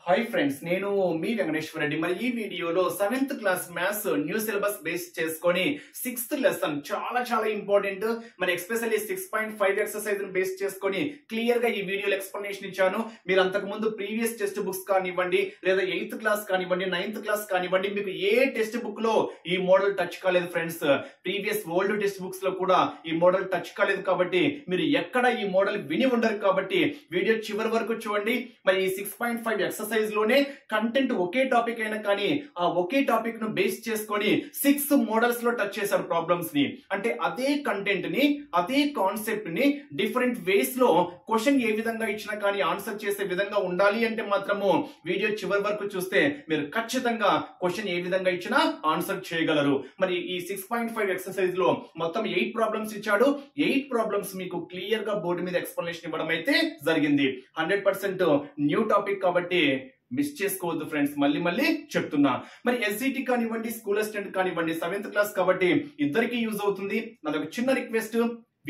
Hi friends, నేను మీ వెంకటేశ్వర రెడ్డి. మరి ఈ వీడియోలో 7th class maths new syllabus base చేసుకొని 6th లెసన్ చాలా చాలా ఇంపార్టెంట్. మరి ఎస్పెషల్లీ 6.5 ఎక్సర్సైజ్ బేస్ చేసుకొని క్లియర్ గా ఈ వీడియోలో ఎక్స్ప్లెనేషన్ ఇచ్చాను. మీరు అంతకు ముందు ప్రీవియస్ టెక్స్ట్ బుక్స్ కానివ్వండి, లేదా 8th క్లాస్ కానివ్వండి, 9th క్లాస్ కానివ్వండి, మీకు ఏ టెక్స్ట్ బుక్ లో ఈ మోడల్ టచ్ కాలేదు friends. Previous old text books లో కూడా ఈ మోడల్ టచ్ కాలేదు కాబట్టి మీరు ఎక్కడ ఈ మోడల్ విని ఉండరు. కాబట్టి వీడియో చివరి వరకు చూడండి. మరి ఈ 6.5 ఎక్సర్సైజ్ లోనే కంటెంట్ ఒకే టాపిక్ అయినా కానీ ఆ ఒకే టాపిక్ ను బేస్ చేసుకొని 6 మోడల్స్ లో టచ్ చేశారు ప్రాబ్లమ్స్ ని. అంటే అదే కంటెంట్ ని, అదే కాన్సెప్ట్ ని డిఫరెంట్ వేస్ లో క్వశ్చన్ ఏ విధంగా ఇచ్చినా కానీ ఆన్సర్ చేసే విధంగా ఉండాలి అంటే మాత్రము వీడియో చివరి వరకు చూస్తే మీరు ఖచ్చితంగా క్వశ్చన్ ఏ విధంగా ఇచ్చినా ఆన్సర్ చేయగలరు. మరి ఈ 6.5 ఎక్సర్సైజ్ లో మొత్తం 8 ప్రాబ్లమ్స్ ఇచ్చాడు. 8 ప్రాబ్లమ్స్ మీకు క్లియర్ గా బోర్డు మీద ఎక్స్ప్లెనేషన్ ఇవ్వడం అయితే జరిగింది. 100% న్యూ టాపిక్ కాబట్టి మిస్ చేసుకోవద్దు ఫ్రెండ్స్. మళ్ళీ చెప్తున్నా. మరి ఎస్జిటి కానివ్వండి, స్కూల్ అసిస్టెంట్ కానివ్వండి, 7th క్లాస్ కాబట్టి ఇద్దరికి యూజ్ అవుతుంది. నాదొక చిన్న రిక్వెస్ట్,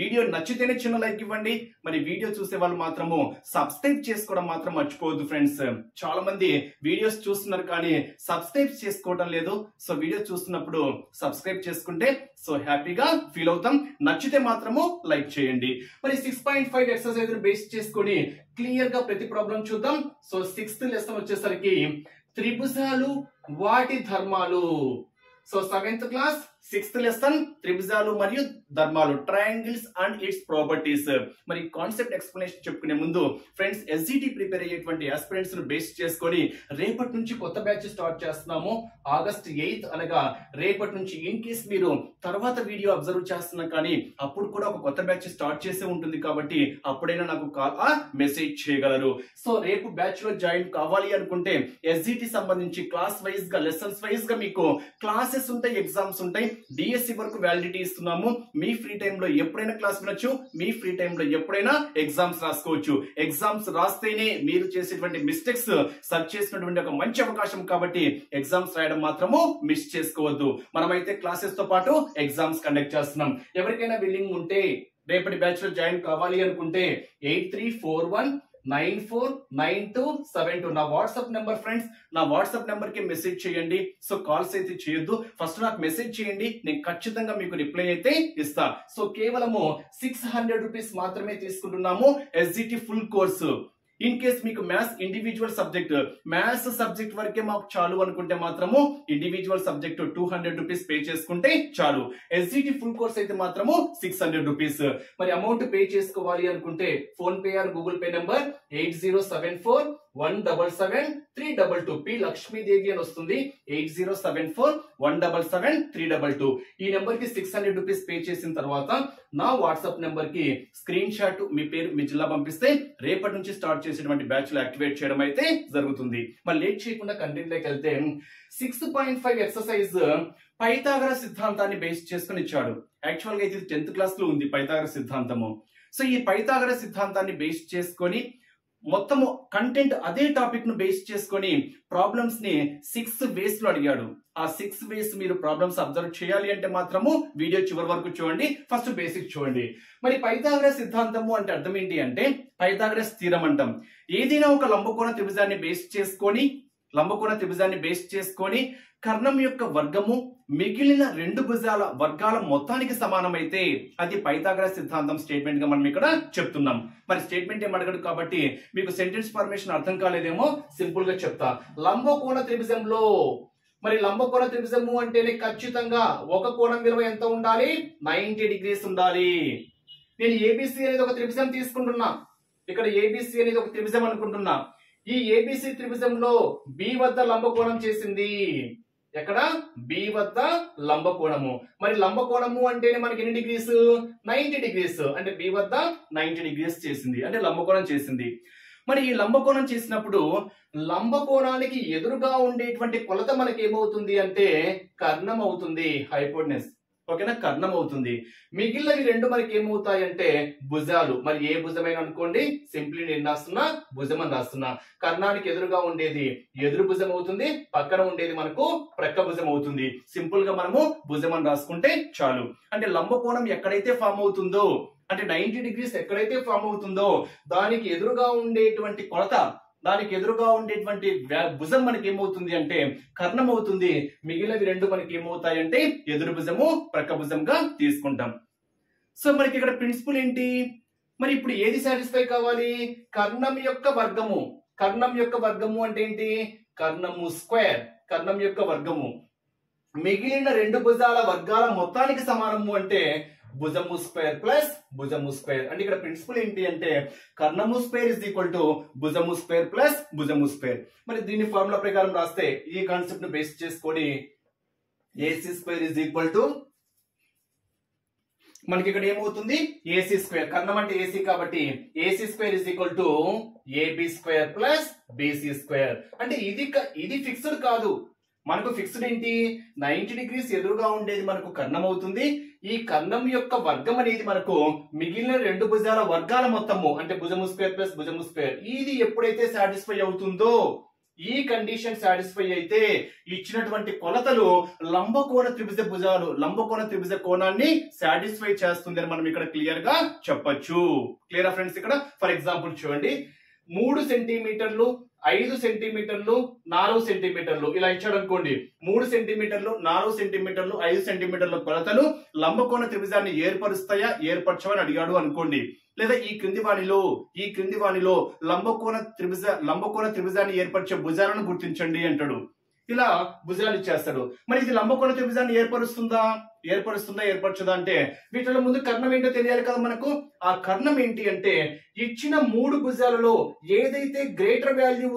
వీడియో నచ్చితేనే చిన్న లైక్ ఇవ్వండి. మరి వీడియో చూసే వాళ్ళు మాత్రము సబ్స్క్రైబ్ చేసుకోవడం మాత్రం మర్చిపోవద్దు ఫ్రెండ్స్. చాలా మంది వీడియోస్ చూస్తున్నారు కానీ సబ్స్క్రైబ్ చేసుకోవడం లేదు. సో వీడియో చూస్తున్నప్పుడు సబ్స్క్రైబ్ చేసుకుంటే సో హ్యాపీగా ఫీల్ అవుతాం. నచ్చితే మాత్రము లైక్ చేయండి. మరి 6.5 ఎక్సర్సైజ్ బేస్ చేసుకొని క్లియర్ గా ప్రతి ప్రాబ్లం చూద్దాం. సో 6th లెసన్ వచ్చేసరికి త్రిభుజాలు వాటి ధర్మాలు. So 7th class 6th lesson త్రిభుజాలు మరియు ధర్మాలు, ట్రయాంగిల్స్ అండ్ ఇట్స్ ప్రాపర్టీస్. మరి కాన్సెప్ట్ ఎక్స్ప్లెనేషన్ చెప్పుకునే ముందు ఫ్రెండ్స్, ఎస్జిటి ప్రిపేర్ అయ్యేటువంటి ఆస్పిరెంట్స్ ను బేస్ చేసుకొని రేపటి నుంచి కొత్త బ్యాచ్ స్టార్ట్ చేస్తున్నాము. August 8th అనగా రేపటి నుంచి. ఇన్ కేస్ మీరు తర్వాత వీడియో అబ్జర్వ్ చేస్తున్నా కానీ అప్పుడు కూడా ఒక కొత్త బ్యాచ్ స్టార్ట్ చేసే ఉంటుంది కాబట్టి అప్పుడైనా నాకు కాల్ మెసేజ్ చేయగలరు. సో రేపు బ్యాచ్ లో జాయిన్ కావాలి అనుకుంటే ఎస్జిటి సంబంధించి క్లాస్ వైజ్ గా, లెసన్స్ వైజ్ గా మీకు క్లాసెస్ ఉంటాయి, ఎగ్జామ్స్ ఉంటాయి. డిఎస్సి వరకు వ్యాలిడిటీ ఇస్తున్నాము. మీ ఫ్రీ టైమ్ లో ఎప్పుడైనా క్లాస్ వినొచ్చు, మీ ఫ్రీ టైమ్ లో ఎప్పుడైనా ఎగ్జామ్స్ రాసుకోవచ్చు. ఎగ్జామ్స్ రాస్తేనే మీరు చేసేటువంటి మిస్టేక్స్ సర్చ్ చేసినటువంటి ఒక మంచి అవకాశం కాబట్టి ఎగ్జామ్స్ రాయడం మాత్రము మిస్ చేసుకోవద్దు. మనమైతే క్లాసెస్ తో పాటు ఎగ్జామ్స్ కండక్ట్ చేస్తున్నాం. ఎవరికైనా విల్లింగ్ ఉంటే రేపటి బ్యాచ్ లో జాయిన్ కావాలి అనుకుంటే 8341949272 నా వాట్సాప్ నెంబర్ ఫ్రెండ్స్. నా వాట్సాప్ నెంబర్ కి మెసేజ్ చేయండి. సో కాల్స్ అయితే చేయొద్దు. ఫస్ట్ నాకు మెసేజ్ చేయండి, నేను ఖచ్చితంగా మీకు రిప్లై అయితే ఇస్తా. సో కేవలము 600 రూపీస్ మాత్రమే తీసుకుంటున్నాము SGT full course. In case మీకు maths individual subject, maths subject వరకే మాకు చాలు అనుకుంటే మాత్రము ఇండివిజువల్ సబ్జెక్ట్ 200 రూపీస్ పే చేసుకుంటే చాలు. ఎస్జిటి ఫుల్ కోర్స్ అయితే మాత్రము 600 రూపీస్. మరి అమౌంట్ పే చేసుకోవాలి అనుకుంటే phone pay are Google pay number 8074177322 P Lakshmidevi అని వస్తుంది. 8074177322 ఈ నెంబర్ కి 600 రూపీస్ పే చేసిన తర్వాత నా వాట్సాప్ నెంబర్ కి స్క్రీన్ షాట్, మీ పేరు, మీ జిల్లా పంపిస్తే రేపటి నుంచి స్టార్ట్ చేసేటువంటి బ్యాచ్ లో యాక్టివేట్ చేయడం అయితే జరుగుతుంది. మరి లేట్ చేయకుండా కంటెంట్ లోకి వెళ్తే 6.5 ఎక్సర్సైజ్ పైథాగరస్ సిద్ధాంతాన్ని బేస్ చేసుకుని ఇచ్చాడు. యాక్చువల్ గా ఇది 10th క్లాస్ లో ఉంది పైథాగరస్ సిద్ధాంతము. సో ఈ పైథాగరస్ సిద్ధాంతాన్ని బేస్ చేసుకొని మొత్తము కంటెంట్ అదే టాపిక్ ను బేస్ చేసుకొని ప్రాబ్లమ్స్ ని 6 వేస్ లో అడిగాడు. ఆ 6 వేస్ మీరు ప్రాబ్లమ్స్ అబ్జర్వ్ చేయాలి అంటే మాత్రము వీడియో చివరి వరకు చూడండి. ఫస్ట్ బేసిక్ చూడండి. మరి పైథాగరస్ సిద్ధాంతము అంటే అర్థం ఏంటి అంటే పైథాగరస్ థీరం అంటాం. ఏదైనా ఒక లంబకోణ త్రిభుజాన్ని బేస్ చేసుకొని కర్ణం యొక్క వర్గము మిగిలిన 2 భుజాల వర్గాల మొత్తానికి సమానమైతే అది పైథాగరస్ సిద్ధాంతం స్టేట్మెంట్ గా మనం ఇక్కడ చెప్తున్నాం. మరి స్టేట్మెంట్ ఏం అడగడు కాబట్టి మీకు సెంటెన్స్ ఫార్మేషన్ అర్థం కాలేదేమో, సింపుల్ గా చెప్తా. లంబకోణ త్రిభుజంలో, మరి లంబకోణ త్రిభుజము అంటేనే ఖచ్చితంగా ఒక కోణం విలువ ఎంత ఉండాలి? 90 డిగ్రీస్ ఉండాలి. నేను ఏబిసి అనేది ఒక త్రిభుజం తీసుకుంటున్నా. ఇక్కడ ఏబిసి అనేది ఒక త్రిభుజం అనుకుంటున్నా. ఈ ఏబిసి త్రిభుజంలో బి వద్ద లంబకోణం చేసింది. ఎక్కడ? బి వద్ద లంబకోణము. మరి లంబకోణము అంటేనే మనకి ఎన్ని డిగ్రీస్? 90 డిగ్రీస్. అంటే బి వద్ద 90 డిగ్రీస్ చేసింది, అంటే లంబకోణం చేసింది. మరి ఈ లంబకోణం చేసినప్పుడు లంబకోణానికి ఎదురుగా ఉండేటువంటి కొలత మనకి ఏమవుతుంది అంటే కర్ణం అవుతుంది, హైపోటెనస్. ఓకేనా, కర్ణం అవుతుంది. మిగిలినవి 2 మనకి ఏమవుతాయి అంటే భుజాలు. మరి ఏ భుజమైనా అనుకోండి, సింప్లీ నేను రాస్తున్నా భుజం అని రాస్తున్నా. కర్ణానికి ఎదురుగా ఉండేది ఎదురు భుజం అవుతుంది, పక్కన ఉండేది మనకు ప్రక్క భుజం అవుతుంది. సింపుల్ గా మనము భుజం అని రాసుకుంటే చాలు. అంటే లంబకోణం ఎక్కడైతే ఫామ్ అవుతుందో, అంటే 90 డిగ్రీస్ ఎక్కడైతే ఫామ్ అవుతుందో దానికి ఎదురుగా ఉండేటువంటి కొలత దానికి ఎదురుగా ఉండేటువంటి భుజం మనకి ఏమవుతుంది అంటే కర్ణం అవుతుంది. మిగిలినవి రెండు మనకి ఏమవుతాయి అంటే ఎదురు భుజము ప్రక్క భుజంగా తీసుకుంటాం. సో మనకి ఇక్కడ ప్రిన్సిపల్ ఏంటి? మరి ఇప్పుడు ఏది సాటిస్ఫై కావాలి? కర్ణం యొక్క వర్గము. కర్ణం యొక్క వర్గము అంటే ఏంటి? కర్ణము స్క్వేర్. కర్ణం యొక్క వర్గము మిగిలిన రెండు భుజాల వర్గాల మొత్తానికి సమానము అంటే భుజము స్క్వేర్ ప్లస్ భుజము స్క్వేర్. అంటే ఇక్కడ ప్రిన్సిపల్ ఏంటి అంటే కర్ణము స్క్వేర్ ఇస్ ఈక్వల్ టు భుజము స్క్వేర్ ప్లస్ భుజము స్క్వేర్. మరి దీని ఫార్ములా ప్రకారం రాస్తే ఈ కాన్సెప్ట్ ను బేస్ చేసుకొని AC square is equal to మనకి ఇక్కడ ఏమవుతుంది? AC square. కర్ణం అంటే ఏసీ కాబట్టి AC square is equal to AB square plus BC square. అంటే ఇది ఫిక్స్డ్ కాదు. మనకు ఫిక్స్డ్ ఏంటి? 90 డిగ్రీస్ ఎదురుగా ఉండేది మనకు కర్ణం అవుతుంది. ఈ కర్ణం యొక్క వర్గం అనేది మనకు మిగిలిన రెండు భుజాల వర్గాల మొత్తము అంటే భుజము స్క్వేర్ ప్లస్ భుజము స్క్వేర్. ఇది ఎప్పుడైతే సాటిస్ఫై అవుతుందో, ఈ కండిషన్ సాటిస్ఫై అయితే ఇచ్చినటువంటి కొలతలు లంబకోణ త్రిభుజ కోణాన్ని సాటిస్ఫై చేస్తుంది అని మనం ఇక్కడ క్లియర్ గా చెప్పొచ్చు. Clear friends? ఇక్కడ ఫర్ ఎగ్జాంపుల్ చూడండి, 3 సెంటీమీటర్లు 5 సెంటీమీటర్లు 4 సెంటీమీటర్లు ఇలా ఇచ్చాడు అనుకోండి. 3 సెంటీమీటర్లు 4 సెంటీమీటర్లు 5 సెంటీమీటర్ల కొలతలు లంబకోణ త్రిభుజాన్ని ఏర్పరుస్తాయా ఏర్పరచవని అడిగాడు అనుకోండి. లేదా ఈ క్రింది వానిలో లంబకోణ త్రిభుజాన్ని ఏర్పరిచే భుజాలను గుర్తించండి అంటాడు. ఇలా భుజాలు ఇచ్చేస్తాడు. మరి ఇది లంబకోణ త్రిభుజాన్ని ఏర్పరుస్తుందా అంటే వీటిలో ముందు కర్ణం ఏంటో తెలియాలి కదా మనకు. ఆ కర్ణం ఏంటి అంటే ఇచ్చిన 3 భుజాలలో ఏదైతే గ్రేటర్ వాల్యూ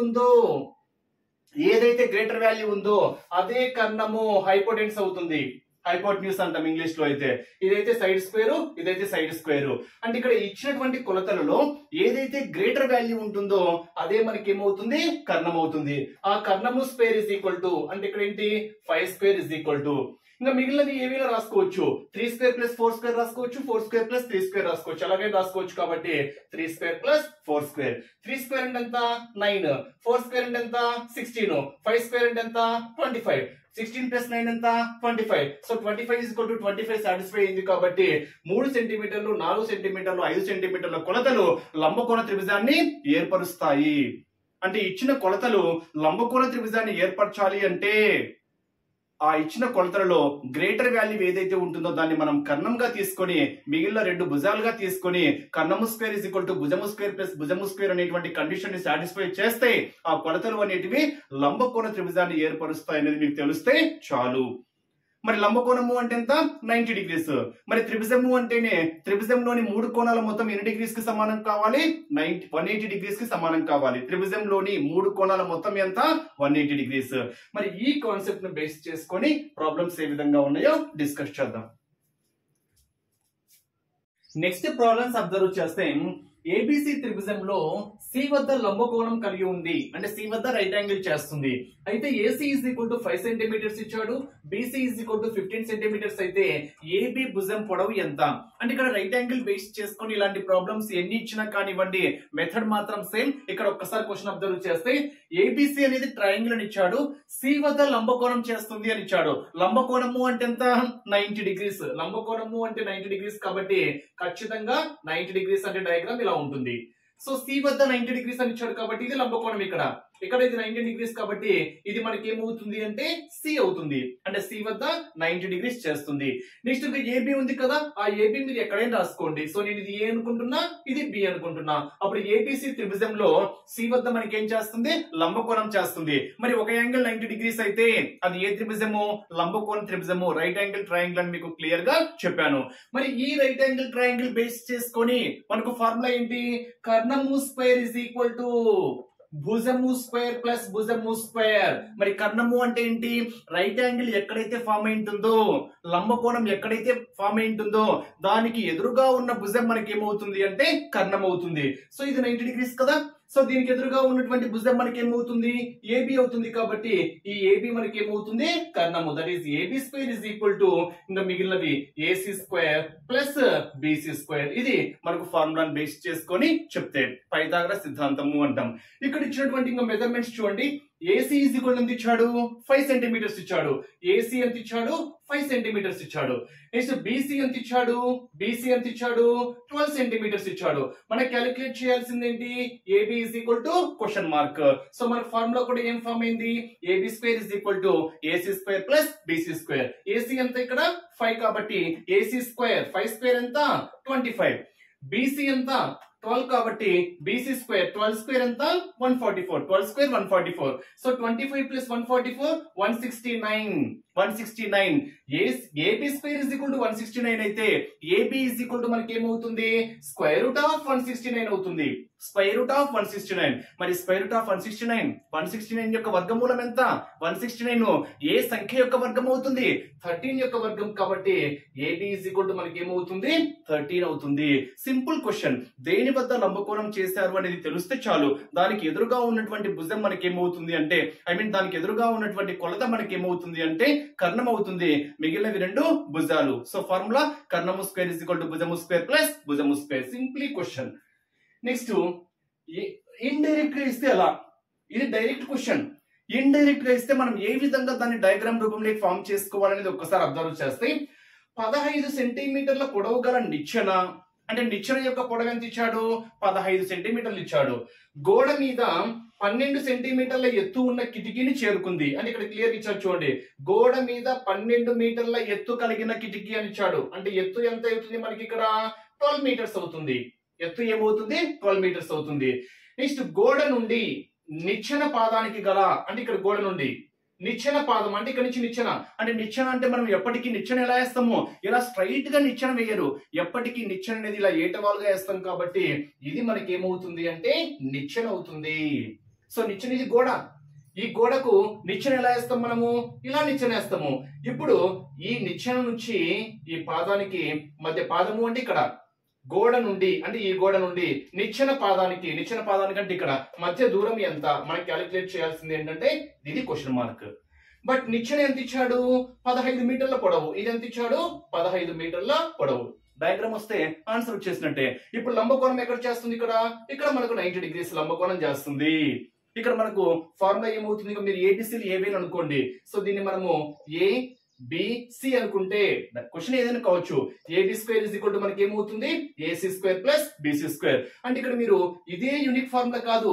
ఉందో అదే కర్ణము హైపోటెన్యూస్ అవుతుంది. హైపోటెన్యూస్ అంటాం ఇంగ్లీష్ లో. అయితే ఇదైతే సైడ్ స్క్వేర్, ఇదైతే సైడ్ స్క్వేర్. అంటే ఇక్కడ ఇచ్చినటువంటి కొలతలలో ఏదైతే గ్రేటర్ వాల్యూ ఉంటుందో అదే మనకి ఏమవుతుంది? కర్ణం అవుతుంది. ఆ కర్ణము స్క్వేర్ ఇస్ ఈక్వల్ టు అంటే ఇక్కడ ఏంటి? 5 స్క్వేర్ ఇస్ ఈక్వల్ టు ఇంకా మిగిలినది ఏమైనా రాసుకోవచ్చు. 3 స్క్వేర్ ప్లస్ 4 స్క్వేర్ రాసుకోవచ్చు, 4 స్క్వేర్ ప్లస్ 3 స్క్వేర్ రాసుకోవచ్చు. అలాగే రాసుకోవచ్చు. కాబట్టి 3 స్క్వేర్ ప్లస్ 4 స్క్వేర్. 3 స్క్వేర్ అంటే ఎంత? 9. 4 స్క్వేర్ అంటే ఎంత? 16. 5 స్క్వేర్ అంటే ఎంత? 25. 16 ప్లస్ 9 ఎంత? 25. So 25 is equal to 25 satisfy అయింది. కాబట్టి 3 సెంటీమీటర్లు 4 సెంటీమీటర్లు 5 సెంటీమీటర్ల కొలతలు లంబకోణ త్రిభుజాన్ని ఏర్పరుస్తాయి. అంటే ఇచ్చిన కొలతలు లంబకోణ త్రిభుజాన్ని ఏర్పరచాలి అంటే ఆ ఇచ్చిన కొలతలలో గ్రేటర్ వాల్యూ ఏదైతే ఉంటుందో దాన్ని మనం కర్ణంగా తీసుకొని మిగిలిన రెండు భుజాలుగా తీసుకొని కర్ణము స్క్వేర్ ఇస్ ఈక్వల్ టు భుజము స్క్వేర్ ప్లస్ భుజము స్క్వేర్ అనేటువంటి కండిషన్ ని సాటిస్ఫై చేస్తే ఆ కొలతలు అనేటివి లంబకోణ త్రిభుజాన్ని ఏర్పరుస్తాయి అనేది మీకు తెలిస్తే చాలు. మరి లంబకోణము అంటే ఎంత? 90 డిగ్రీస్. మరి త్రిభుజము అంటేనే త్రిభుజంలోని 3 కోణాల మొత్తం ఎన్ని డిగ్రీస్ కి సమానం కావాలి? 180 డిగ్రీస్ కి సమానం కావాలి. త్రిభుజంలోని 3 కోణాల మొత్తం ఎంత? 180 డిగ్రీస్. మరి ఈ కాన్సెప్ట్ ను బేస్ చేసుకొని ప్రాబ్లమ్స్ ఏ విధంగా ఉన్నాయో డిస్కస్ చేద్దాం. నెక్స్ట్ ప్రాబ్లమ్స్ అబ్జర్వ్ చేస్తే ఏబిసి త్రిభుజంలో సి వద్ద లంబకోణం కలిగి ఉంది. అంటే సి వద్ద రైట్ యాంగిల్ చేస్తుంది. అయితే AC is equal to 5 centimetres ఇచ్చాడు, BC is equal to 15 centimetres. అయితే ఏబి భుజం పొడవు ఎంత? అంటే ఇక్కడ రైట్ యాంగిల్ బేస్ చేసుకొని ఇలాంటి ప్రాబ్లమ్స్ ఎన్ని ఇచ్చినా కానివ్వండి మెథడ్ మాత్రం సేమ్. ఇక్కడ ఒక్కసారి క్వశ్చన్ అబ్జర్వ్ చేస్తే ఏబిసి అనేది ట్రయాంగిల్ అని ఇచ్చాడు, సి వద్ద లంబకోణం చేస్తుంది అని ఇచ్చాడు. లంబకోణము అంటే ఎంత? 90 డిగ్రీస్. లంబకోణము అంటే 90 డిగ్రీస్ కాబట్టి ఖచ్చితంగా 90 డిగ్రీస్ అంటే డయాగ్రామ్ ఇలా ఉంటుంది. సో సి వద్ద 90 డిగ్రీస్ అని ఇచ్చాడు కాబట్టి ఇది లంబకోణం. ఇక్కడ ఇది 90 డిగ్రీస్ కాబట్టి ఇది మనకి ఏమవుతుంది అంటే సి అవుతుంది. అంటే సి వద్ద 90 డిగ్రీస్ చేస్తుంది. నెక్స్ట్ ఇంకా ఏబి ఉంది కదా, ఆ ఏబి మీరు ఎక్కడైనా రాసుకోండి. సో నేను ఇది ఏ అనుకుంటున్నా, ఇది బి అనుకుంటున్నా. అప్పుడు ఏబిసి త్రిభుజంలో సి వద్ద మనకి ఏం చేస్తుంది? లంబకోణం చేస్తుంది. మరి ఒక యాంగిల్ 90 డిగ్రీస్ అయితే అది ఏ త్రిభుజము? లంబకోణ త్రిభుజము, రైట్ యాంగిల్ ట్రయాంగిల్ అని మీకు క్లియర్ గా చెప్పాను. మరి ఈ రైట్ యాంగిల్ ట్రయాంగిల్ బేస్ చేసుకొని మనకు ఫార్ములా ఏంటి? కర్ణము స్క్వేర్ ఇస్ ఈక్వల్ టు భుజము స్క్వేర్ ప్లస్ భుజము స్క్వేర్. మరి కర్ణము అంటే ఏంటి? రైట్ యాంగిల్ ఎక్కడైతే ఫామ్ అయింటుందో, లంబకోణం ఎక్కడైతే ఫామ్ అయింటుందో దానికి ఎదురుగా ఉన్న భుజం మనకి ఏమవుతుంది అంటే కర్ణం అవుతుంది. సో ఇది 90 డిగ్రీస్ కదా. సో దీనికి ఎదురుగా ఉన్నటువంటి భుజం మనకి ఏమవుతుంది? ఏబి అవుతుంది. కాబట్టి ఈ ఏబి మనకి ఏమవుతుంది? కర్ణము. That is AB square is equal to ఇంకా మిగిలినవి AC square plus BC square. ఇది మనకు ఫార్ములాను బేస్ చేసుకొని చెప్తే పైథాగరస్ సిద్ధాంతము అంటాం. ఇక్కడ ఇచ్చినటువంటి ఇంకా మెజర్మెంట్స్ చూడండి. ఏసీ ఈజ్ ఈక్వల్ ఎంత ఇచ్చాడు 5 సెంటీమీటర్స్ ఇచ్చాడు. ఏసీ ఎంత ఇచ్చాడు 5 సెంటీమీటర్స్ ఇచ్చాడు. నెక్స్ట్ బీసీ ఎంత ఇచ్చాడు 12 సెంటీమీటర్స్ ఇచ్చాడు. మనం క్యాలిక్యులేట్ చేయాల్సింది ఏంటి AB is equal to question mark. So మన ఫార్ములా కూడా ఏం ఫామ్ అయింది AB square is equal to AC square plus BC square. AC ఎంత ఇక్కడ 5 కాబట్టి ఏసీ స్క్వేర్ 5 స్క్వేర్ ఎంత 25. బీసీ ఎంత 12 కాబట్టి బీసీ స్క్వేర్ 12 స్క్వేర్ ఎంత 144. 12 square 144. So 25 plus 144 169. AB square is equal to 169 అయితే ఏబి ఇస్ ఈక్వల్ టు మనకి ఏమవుతుంది స్క్వేర్ రూట్ ఆఫ్ 169 అవుతుంది. Square root of 169. మరి స్క్వేర్ రూట్ ఆఫ్ 169 యొక్క వర్గమూలం ఎంత 169 ఏ సంఖ్య యొక్క వర్గం అవుతుంది 13 యొక్క వర్గం కాబట్టి ఏబి ఇస్ ఈక్వల్ టు మనకి ఏమవుతుంది 13 అవుతుంది. Simple question. దేని వద్ద లంబకోణం చేశారు అనేది తెలిస్తే చాలు దానికి ఎదురుగా ఉన్నటువంటి భుజం మనకి ఏమవుతుంది అంటే దానికి ఎదురుగా ఉన్నటువంటి కొలత మనకి ఏమవుతుంది అంటే కర్ణం అవుతుంది. మిగిలినవి రెండు భుజాలు. సో ఫార్ములా కర్ణము స్క్వేర్ ఇస్ ఈక్వల్ టు భుజము స్క్వేర్ ప్లస్ భుజము square. Simply question. Next indirect గా ఇస్తే ఎలా ఇది డైరెక్ట్ క్వశ్చన్. ఇండైరెక్ట్ గా ఇస్తే మనం ఏ విధంగా దాన్ని డయాగ్రామ్ రూపంలో ఫామ్ చేసుకోవాలనేది ఒక్కసారి అబ్జర్వ్ చేస్తే 15 సెంటీమీటర్ల పొడవు గల నిచ్చెన అంటే నిచ్చెన యొక్క పొడవు ఎంత ఇచ్చాడు 15 సెంటీమీటర్లు ఇచ్చాడు. గోడ మీద 12 సెంటీమీటర్ల ఎత్తు ఉన్న కిటికీని చేరుకుంది అని ఇక్కడ క్లియర్ ఇచ్చాడు చూడండి. గోడ మీద 12 మీటర్ల ఎత్తు కలిగిన కిటికీ అని ఇచ్చాడు. అంటే ఎత్తు ఎంత అవుతుంది మనకి ఇక్కడ 12 మీటర్స్ అవుతుంది. ఎత్తు ఏమవుతుంది 12 మీటర్స్ అవుతుంది. నెక్స్ట్ గోడ నుండి నిచ్చెన పాదానికి గల అంటే ఇక్కడ గోడ నుండి నిచ్చెన పాదం అంటే ఇక్కడ నుంచి నిచ్చెన అంటే నిచ్చెన అంటే మనం ఎప్పటికీ నిచ్చెన ఎలా వేస్తాము ఇలా స్ట్రైట్ గా నిచ్చెన వేయరు. ఎప్పటికీ నిచ్చెన అనేది ఇలా ఏటవాలుగా వేస్తాం కాబట్టి ఇది మనకి ఏమవుతుంది అంటే నిచ్చెన అవుతుంది. సో నిచ్చెన ఇది గోడ. ఈ గోడకు నిచ్చెన ఎలా వేస్తాం మనము ఇలా నిచ్చెన వేస్తాము. ఇప్పుడు ఈ నిచ్చెన నుంచి ఈ పాదానికి మధ్య పాదము అంటే ఇక్కడ గోడ నుండి అంటే ఈ గోడ నుండి నిచ్చెన పాదానికి అంటే ఇక్కడ మధ్య దూరం ఎంత మనం క్యాలిక్యులేట్ చేయాల్సింది ఏంటంటే ఇది క్వశ్చన్ మార్క్. బట్ నిచ్చెన ఎంత ఇచ్చాడు 15 మీటర్ల పొడవు. ఇది ఎంత ఇచ్చాడు 15 మీటర్ల పొడవు. డయాగ్రామ్ వస్తే ఆన్సర్ వచ్చేసినట్టే. ఇప్పుడు లంబకోణం ఎక్కడ చేస్తుంది ఇక్కడ మనకు 90 డిగ్రీస్ లంబకోణం చేస్తుంది. ఇక్కడ మనకు ఫార్ములా ఏమవుతుంది మీరు ఏబిసిలు ఏవేని అనుకోండి. సో దీన్ని మనము ఏబిసి అనుకుంటే క్వశ్చన్ ఏదైనా కావచ్చు. AB square is equal to మనకి ఏమవుతుంది AC square plus BC square. అంటే ఇక్కడ మీరు ఇదే యూనిక్ ఫార్ములా కాదు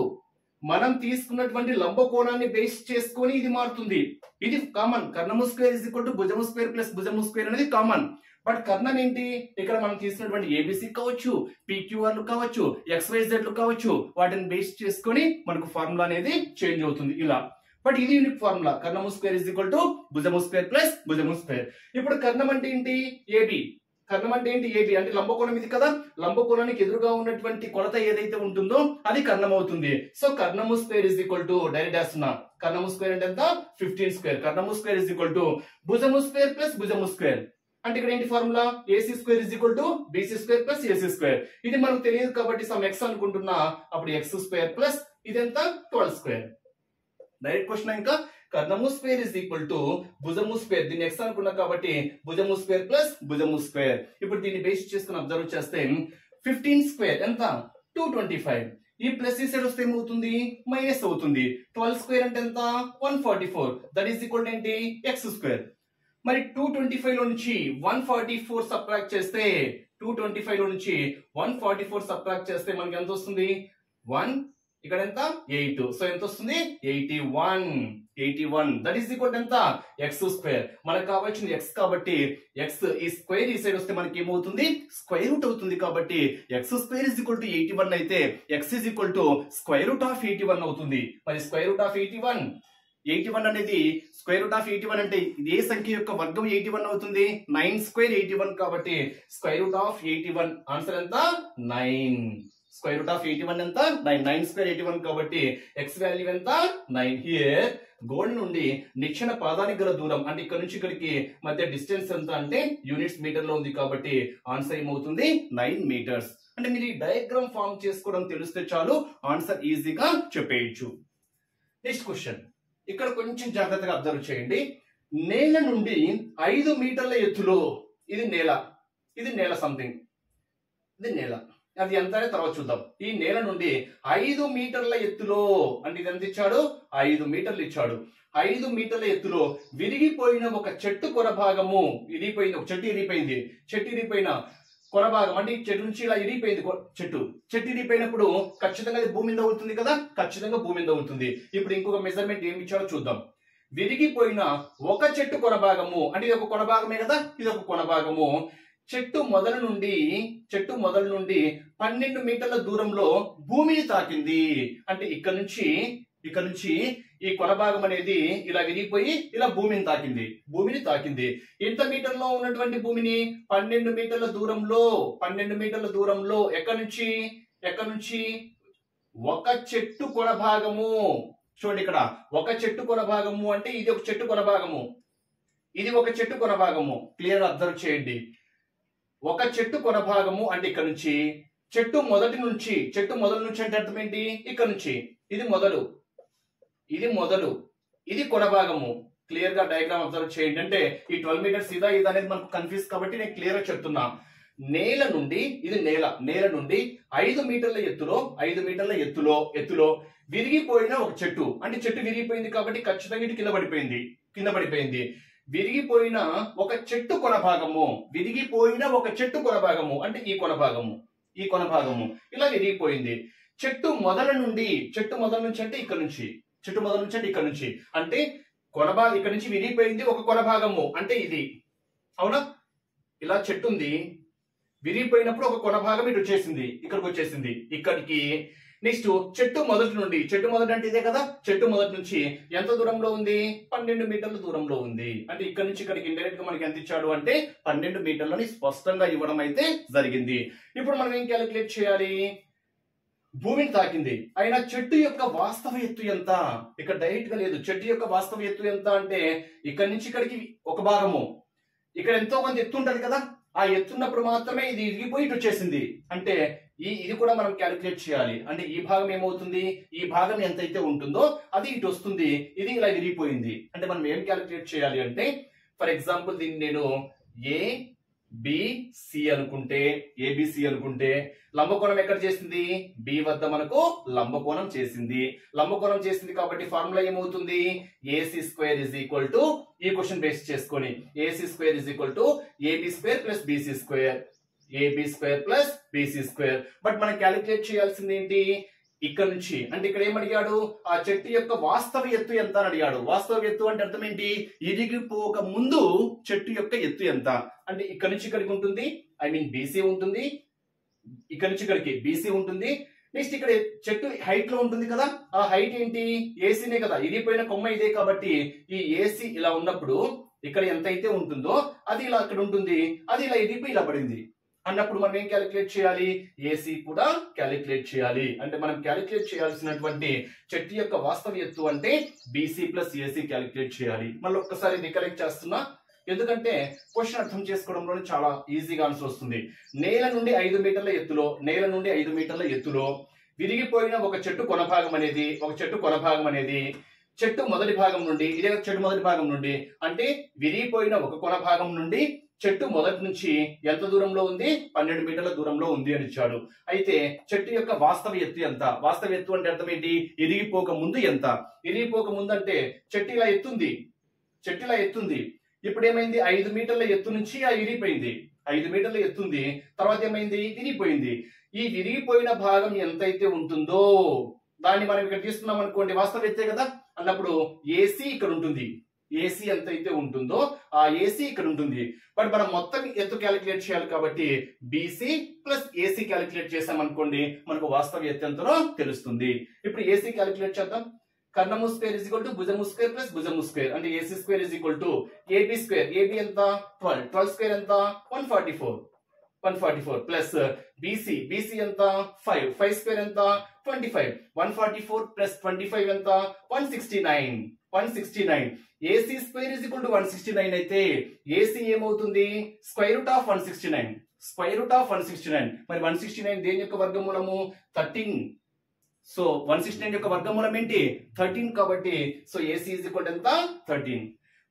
మనం తీసుకున్నటువంటి లంబకోణాన్ని బేస్ చేసుకొని ఇది మారుతుంది. ఇది కామన్. కర్ణము స్క్వేర్ ఇస్ ఈక్వల్ టు భుజము స్క్వేర్ ప్లస్ భుజము స్క్వేర్ అనేది కామన్. బట్ కర్ణం ఏంటి ఇక్కడ మనం తీసుకున్నటువంటి ఏబిసి కావచ్చు పిక్యూఆర్లు కావచ్చు XYZలు కావచ్చు వాటిని బేస్ చేసుకొని మనకు ఫార్ములా అనేది చేంజ్ అవుతుంది ఇలా. బట్ ఇది యూనిక్ ఫార్ములా కర్ణము స్క్వేర్ ఇస్ ఈక్వల్ టు భుజము స్క్వేర్ ప్లస్ భుజము స్క్వేర్. ఇప్పుడు కర్ణం అంటే ఏంటి ఏబి. కర్ణం అంటే ఏంటి ఏబి అంటే లంబకోణం ఇది కదా. లంబకోణానికి ఎదురుగా ఉన్నటువంటి కొలత ఏదైతే ఉంటుందో అది కర్ణం అవుతుంది. సో కర్ణము square is equal to direct వేస్తున్నా కర్ణము స్క్వేర్ అంటే ఎంత 15 స్క్వేర్. కర్ణము స్క్వేర్ ఇస్ ఈక్వల్ టు భుజము స్క్వేర్ ప్లస్ భుజము స్క్వేర్. అంటే ఇక్కడ ఏంటి formula AC square is equal to BC square plus AC square. ఇది మనకు తెలియదు కాబట్టి సమ్ ఎక్స్ అనుకుంటున్నా. అప్పుడు ఎక్స్ స్క్వేర్ ప్లస్ ఇదెంత 12 స్క్వేర్. డైరెక్ట్ క్వశ్చన్ ఇంకా కర్ణము స్క్వేర్ ఇస్ ఈక్వల్ టు భుజము స్క్వేర్. దీన్ని ఎక్స్ అనుకున్నా కాబట్టి భుజము స్క్వేర్ ప్లస్ భుజము స్క్వేర్. ఇప్పుడు దీన్ని బేస్ చేసుకుని అబ్జర్వ్ చేస్తే 15 స్క్వేర్ ఎంత 225. ఈ ప్లస్ ఈ సైడ్ వస్తే ఏమవుతుంది మైనస్ అవుతుంది. 12 స్క్వేర్ అంటే ఎంత 144. దట్ ఈస్ ఈక్వల్ టు ఏంటి ఎక్స్ స్క్వేర్. మరి 225 లో నుంచి 144 సబ్ట్రాక్ట్ చేస్తే 225 లో నుంచి 144 సబ్ట్రాక్ట్ చేస్తే మనకి ఎంత వస్తుంది 1 ఇక్కడ ఎంత 8. సో ఎంత వస్తుంది 81. దట్ ఈస్ ఈక్వల్ టు ఎంత ఎక్స్ స్క్వేర్. మనకు కావాల్సింది ఎక్స్ కాబట్టి ఎక్స్ ఈ స్క్వేర్ ఈ సైడ్ వస్తే మనకి ఏమవుతుంది స్క్వేర్ రూట్ అవుతుంది. కాబట్టి X square is equal to 81 అయితే X is equal to square root of 81 అవుతుంది. మరి స్క్వేర్ రూట్ ఆఫ్ 81 అనేది స్క్వేర్ రూట్ ఆఫ్ 81 అంటే ఏ సంఖ్య యొక్క వర్గం 81 అవుతుంది 9 స్క్వేర్ 81 కాబట్టి స్క్వేర్ రూట్ ఆఫ్ 81 ఆన్సర్ ఎంత 9. స్క్వేర్ రూట్ ఆఫ్ 81 ఎంత 9 స్క్వేర్ 81 కాబట్టి ఎక్స్ వాల్యూ ఎంత 9. హియర్ గోడ నుండి నిచ్చెన పాదానికి గల దూరం అంటే ఇక్కడ నుంచి ఇక్కడికి మధ్య డిస్టెన్స్ ఎంత అంటే యూనిట్స్ మీటర్ లో ఉంది కాబట్టి ఆన్సర్ ఏమవుతుంది 9 మీటర్స్. అంటే మీరు ఈ డయాగ్రామ్ ఫామ్ చేసుకోవడం తెలిస్తే చాలు ఆన్సర్ ఈజీగా చెప్పేయచ్చు. నెక్స్ట్ క్వశ్చన్ ఇక్కడ కొంచెం జాగ్రత్తగా అబ్జర్వ్ చేయండి. నేల నుండి 5 మీటర్ల ఎత్తులో ఇది నేల సంథింగ్ ఇది నేల అది ఎంత అనేది తర్వాత చూద్దాం. ఈ నేల నుండి 5 మీటర్ల ఎత్తులో, అంటే ఇది ఎంత ఇచ్చాడు, 5 మీటర్లు ఇచ్చాడు. 5 మీటర్ల ఎత్తులో విరిగిపోయిన ఒక చెట్టు కొర భాగము ఇరిగిపోయింది. ఒక చెట్టు ఇరిగిపోయింది. చెట్టు ఇరిగిపోయిన కొర భాగం అంటే ఈ చెట్టు నుంచి ఇలా ఇరిగిపోయింది. చెట్టు ఇరిగిపోయినప్పుడు ఖచ్చితంగా అది భూమి మీద అవుతుంది కదా, ఖచ్చితంగా భూమి మీద అవుతుంది. ఇప్పుడు ఇంకొక మెజర్మెంట్ ఏమి ఇచ్చాడో చూద్దాం. విరిగిపోయిన ఒక చెట్టు కొన భాగము, అంటే ఇది ఒక కొన భాగమే కదా, ఇది ఒక కొన భాగము చెట్టు మొదలు నుండి 12 మీటర్ల దూరంలో భూమిని తాకింది. అంటే ఇక్కడ నుంచి ఈ కొన భాగం అనేది ఇలా విరిగిపోయి ఇలా భూమిని తాకింది. ఎంత మీటర్లో ఉన్నటువంటి భూమిని? 12 మీటర్ల దూరంలో ఎక్కడి నుంచి ఒక చెట్టు కొన భాగము. చూడండి ఇక్కడ ఒక చెట్టు కొన భాగము అంటే ఇది ఒక చెట్టు కొన భాగము, ఇది ఒక చెట్టు కొన భాగము. క్లియర్ అబ్జర్వ్ చేయండి. ఒక చెట్టు కొన భాగము అంటే ఇక్కడ నుంచి చెట్టు మొదటి నుంచి అంటే అర్థం ఏంటి? ఇక్కడ నుంచి ఇది మొదలు, ఇది కొన భాగము. క్లియర్ గా డయాగ్రామ్ అబ్జర్వ్ చేయండి. అంటే ఈ 12 మీటర్స్ ఇది అనేది మనకు కన్ఫ్యూజ్ కాబట్టి నేను క్లియర్ గా చెప్తున్నా. నేల నుండి 5 మీటర్ల ఎత్తులో విరిగిపోయిన ఒక చెట్టు, అంటే చెట్టు విరిగిపోయింది కాబట్టి ఖచ్చితంగా ఇది కింద పడిపోయింది. విరిగిపోయిన ఒక చెట్టు కొన భాగము అంటే ఈ కొన భాగము ఇలా విరిగిపోయింది. చెట్టు మొదల నుంచి అంటే ఇక్కడ నుంచి అంటే కొన భాగం ఇక్కడ నుంచి విరిగిపోయింది ఒక కొన భాగము అంటే ఇది. అవునా? ఇలా చెట్టు ఉంది, విరిగిపోయినప్పుడు ఒక కొన భాగం ఇటు వచ్చేసింది, ఇక్కడికి. నెక్స్ట్ చెట్టు మొదటి అంటే ఇదే కదా, చెట్టు మొదటి నుంచి ఎంత దూరంలో ఉంది? 12 మీటర్ల దూరంలో ఉంది. అంటే ఇక్కడ నుంచి ఇక్కడికి ఇండైరెక్ట్ గా మనకి ఎంత ఇచ్చాడు అంటే 12 మీటర్లని స్పష్టంగా ఇవ్వడం అయితే జరిగింది. ఇప్పుడు మనం ఏం క్యాలిక్యులేట్ చేయాలి? భూమిని తాకింది అయినా చెట్టు యొక్క వాస్తవ ఎత్తు ఎంత? ఇక్కడ డైరెక్ట్ గా లేదు. చెట్టు యొక్క వాస్తవ ఎత్తు ఎంత అంటే ఇక్కడ నుంచి ఇక్కడికి ఒక భాగము, ఇక్కడ ఎంతో కొంత ఎత్తు ఉంటది కదా, ఆ ఎత్తున్నప్పుడు మాత్రమే ఇది ఇరిగిపోయి ఇటు వచ్చేసింది. అంటే ఇది కూడా మనం క్యాలిక్యులేట్ చేయాలి. అంటే ఈ భాగం ఏమవుతుంది? ఈ భాగం ఎంతైతే ఉంటుందో అది ఇటు వస్తుంది, ఇది ఇలా విరిగిపోయింది. అంటే మనం ఏం క్యాలిక్యులేట్ చేయాలి అంటే, ఫర్ ఎగ్జాంపుల్ దీన్ని నేను ఏబిసి అనుకుంటే లంబకోణం ఎక్కడ చేసింది? బి వద్ద మనకు లంబకోణం చేసింది కాబట్టి ఫార్ములా ఏమవుతుంది? AC square is equal to, ఈ క్వశ్చన్ బేస్ చేసుకొని AC square is equal to AB square plus BC square. But మనం క్యాలిక్యులేట్ చేయాల్సింది ఏంటి? ఇక్కడ నుంచి అంటే ఇక్కడ ఏమడిగాడు? ఆ చెట్టు యొక్క వాస్తవ ఎత్తు ఎంత అని అడిగాడు. వాస్తవ ఎత్తు అంటే అర్థం ఏంటి? ఇరిగిపోక ముందు చెట్టు యొక్క ఎత్తు ఎంత అంటే ఇక్కడ నుంచి ఇక్కడికి ఉంటుంది, బీసీ ఉంటుంది, ఇక్కడ నుంచి ఇక్కడికి బీసీ ఉంటుంది. నెక్స్ట్ ఇక్కడ చెట్టు హైట్ లో ఉంటుంది కదా, ఆ హైట్ ఏంటి? ఏసీనే కదా, ఇరిగిపోయిన కొమ్మ ఇదే కాబట్టి ఈ ఏసీ ఇలా ఉన్నప్పుడు ఇక్కడ ఎంత అయితే ఉంటుందో అది ఇలా అక్కడ ఉంటుంది, అది ఇలా ఇరిగిపోయి ఇలా పడింది అన్నప్పుడు మనం ఏం క్యాలిక్యులేట్ చేయాలి? ఏసీ కూడా క్యాలిక్యులేట్ చేయాలి. అంటే మనం క్యాలిక్యులేట్ చేయాల్సినటువంటి చెట్టు యొక్క వాస్తవ ఎత్తు అంటే బీసీ ప్లస్ ఏసీ క్యాలిక్యులేట్ చేయాలి. మళ్ళీ ఒక్కసారి రికలెక్ట్ చేస్తున్నా, ఎందుకంటే క్వశ్చన్ అర్థం చేసుకోవడంలో చాలా ఈజీగా ఆన్సర్ వస్తుంది. నేల నుండి 5 మీటర్ల ఎత్తులో విరిగిపోయిన ఒక చెట్టు కొన భాగం అనేది చెట్టు మొదటి భాగం నుండి, ఇదే చెట్టు మొదటి భాగం నుండి అంటే విరిగిపోయిన ఒక కొన భాగం నుండి చెట్టు మొదటి నుంచి ఎంత దూరంలో ఉంది? 12 మీటర్ల దూరంలో ఉంది అని ఇచ్చాడు. అయితే చెట్టు యొక్క వాస్తవ ఎత్తు ఎంత? వాస్తవ ఎత్తు అంటే అర్థం ఏంటి? ఇరిగిపోక ముందు ఎంత? ఇరిగిపోక ముందు అంటే చెట్టు ఇలా ఎత్తుంది. ఇప్పుడు ఏమైంది? 5 మీటర్ల ఎత్తు నుంచి ఇరిగిపోయింది. 5 మీటర్ల ఎత్తుంది, తర్వాత ఏమైంది? విరిగిపోయింది. ఈ విరిగిపోయిన భాగం ఎంతైతే ఉంటుందో దాన్ని మనం ఇక్కడ తీసుకున్నాం అనుకోండి, వాస్తవ ఎత్తే కదా అన్నప్పుడు ఏసీ ఇక్కడ ఉంటుంది. ఏసీ ఎంతైతే ఉంటుందో ఆ ఏసీ ఇక్కడ ఉంటుంది. బట్ మనం మొత్తం ఎత్తు క్యాలిక్యులేట్ చేయాలి కాబట్టి బీసీ ప్లస్ ఏసీ క్యాలిక్యులేట్ చేసాం అనుకోండి, మనకు వాస్తవ ఎత్తు ఎంతనో తెలుస్తుంది. ఇప్పుడు ఏసీ క్యాలిక్యులేట్ చేద్దాం. కర్ణము స్క్వేర్ ఇజ్ ఈక్వల్ టు భుజము స్క్వేర్ ప్లస్ భుజము స్క్వేర్ అంటే AC square is equal to AB square. AB ఎంత? 12 స్క్వేర్ ఎంత? 144 ప్లస్ బీసీ ఎంత? 5 స్క్వేర్ ఎంత? 25. 144 ప్లస్ 25 ఎంత? 169. AC square is equal to 169 అయితే ఏసీ ఏమవుతుంది? Square root of 169. మరి 169 దేని యొక్క వర్గమూలము? 13. సో 169 యొక్క వర్గమూలం ఏంటి? 13 కాబట్టి సో ఏసీ ఈజ్ ఈక్వల్ ఎంత? 13.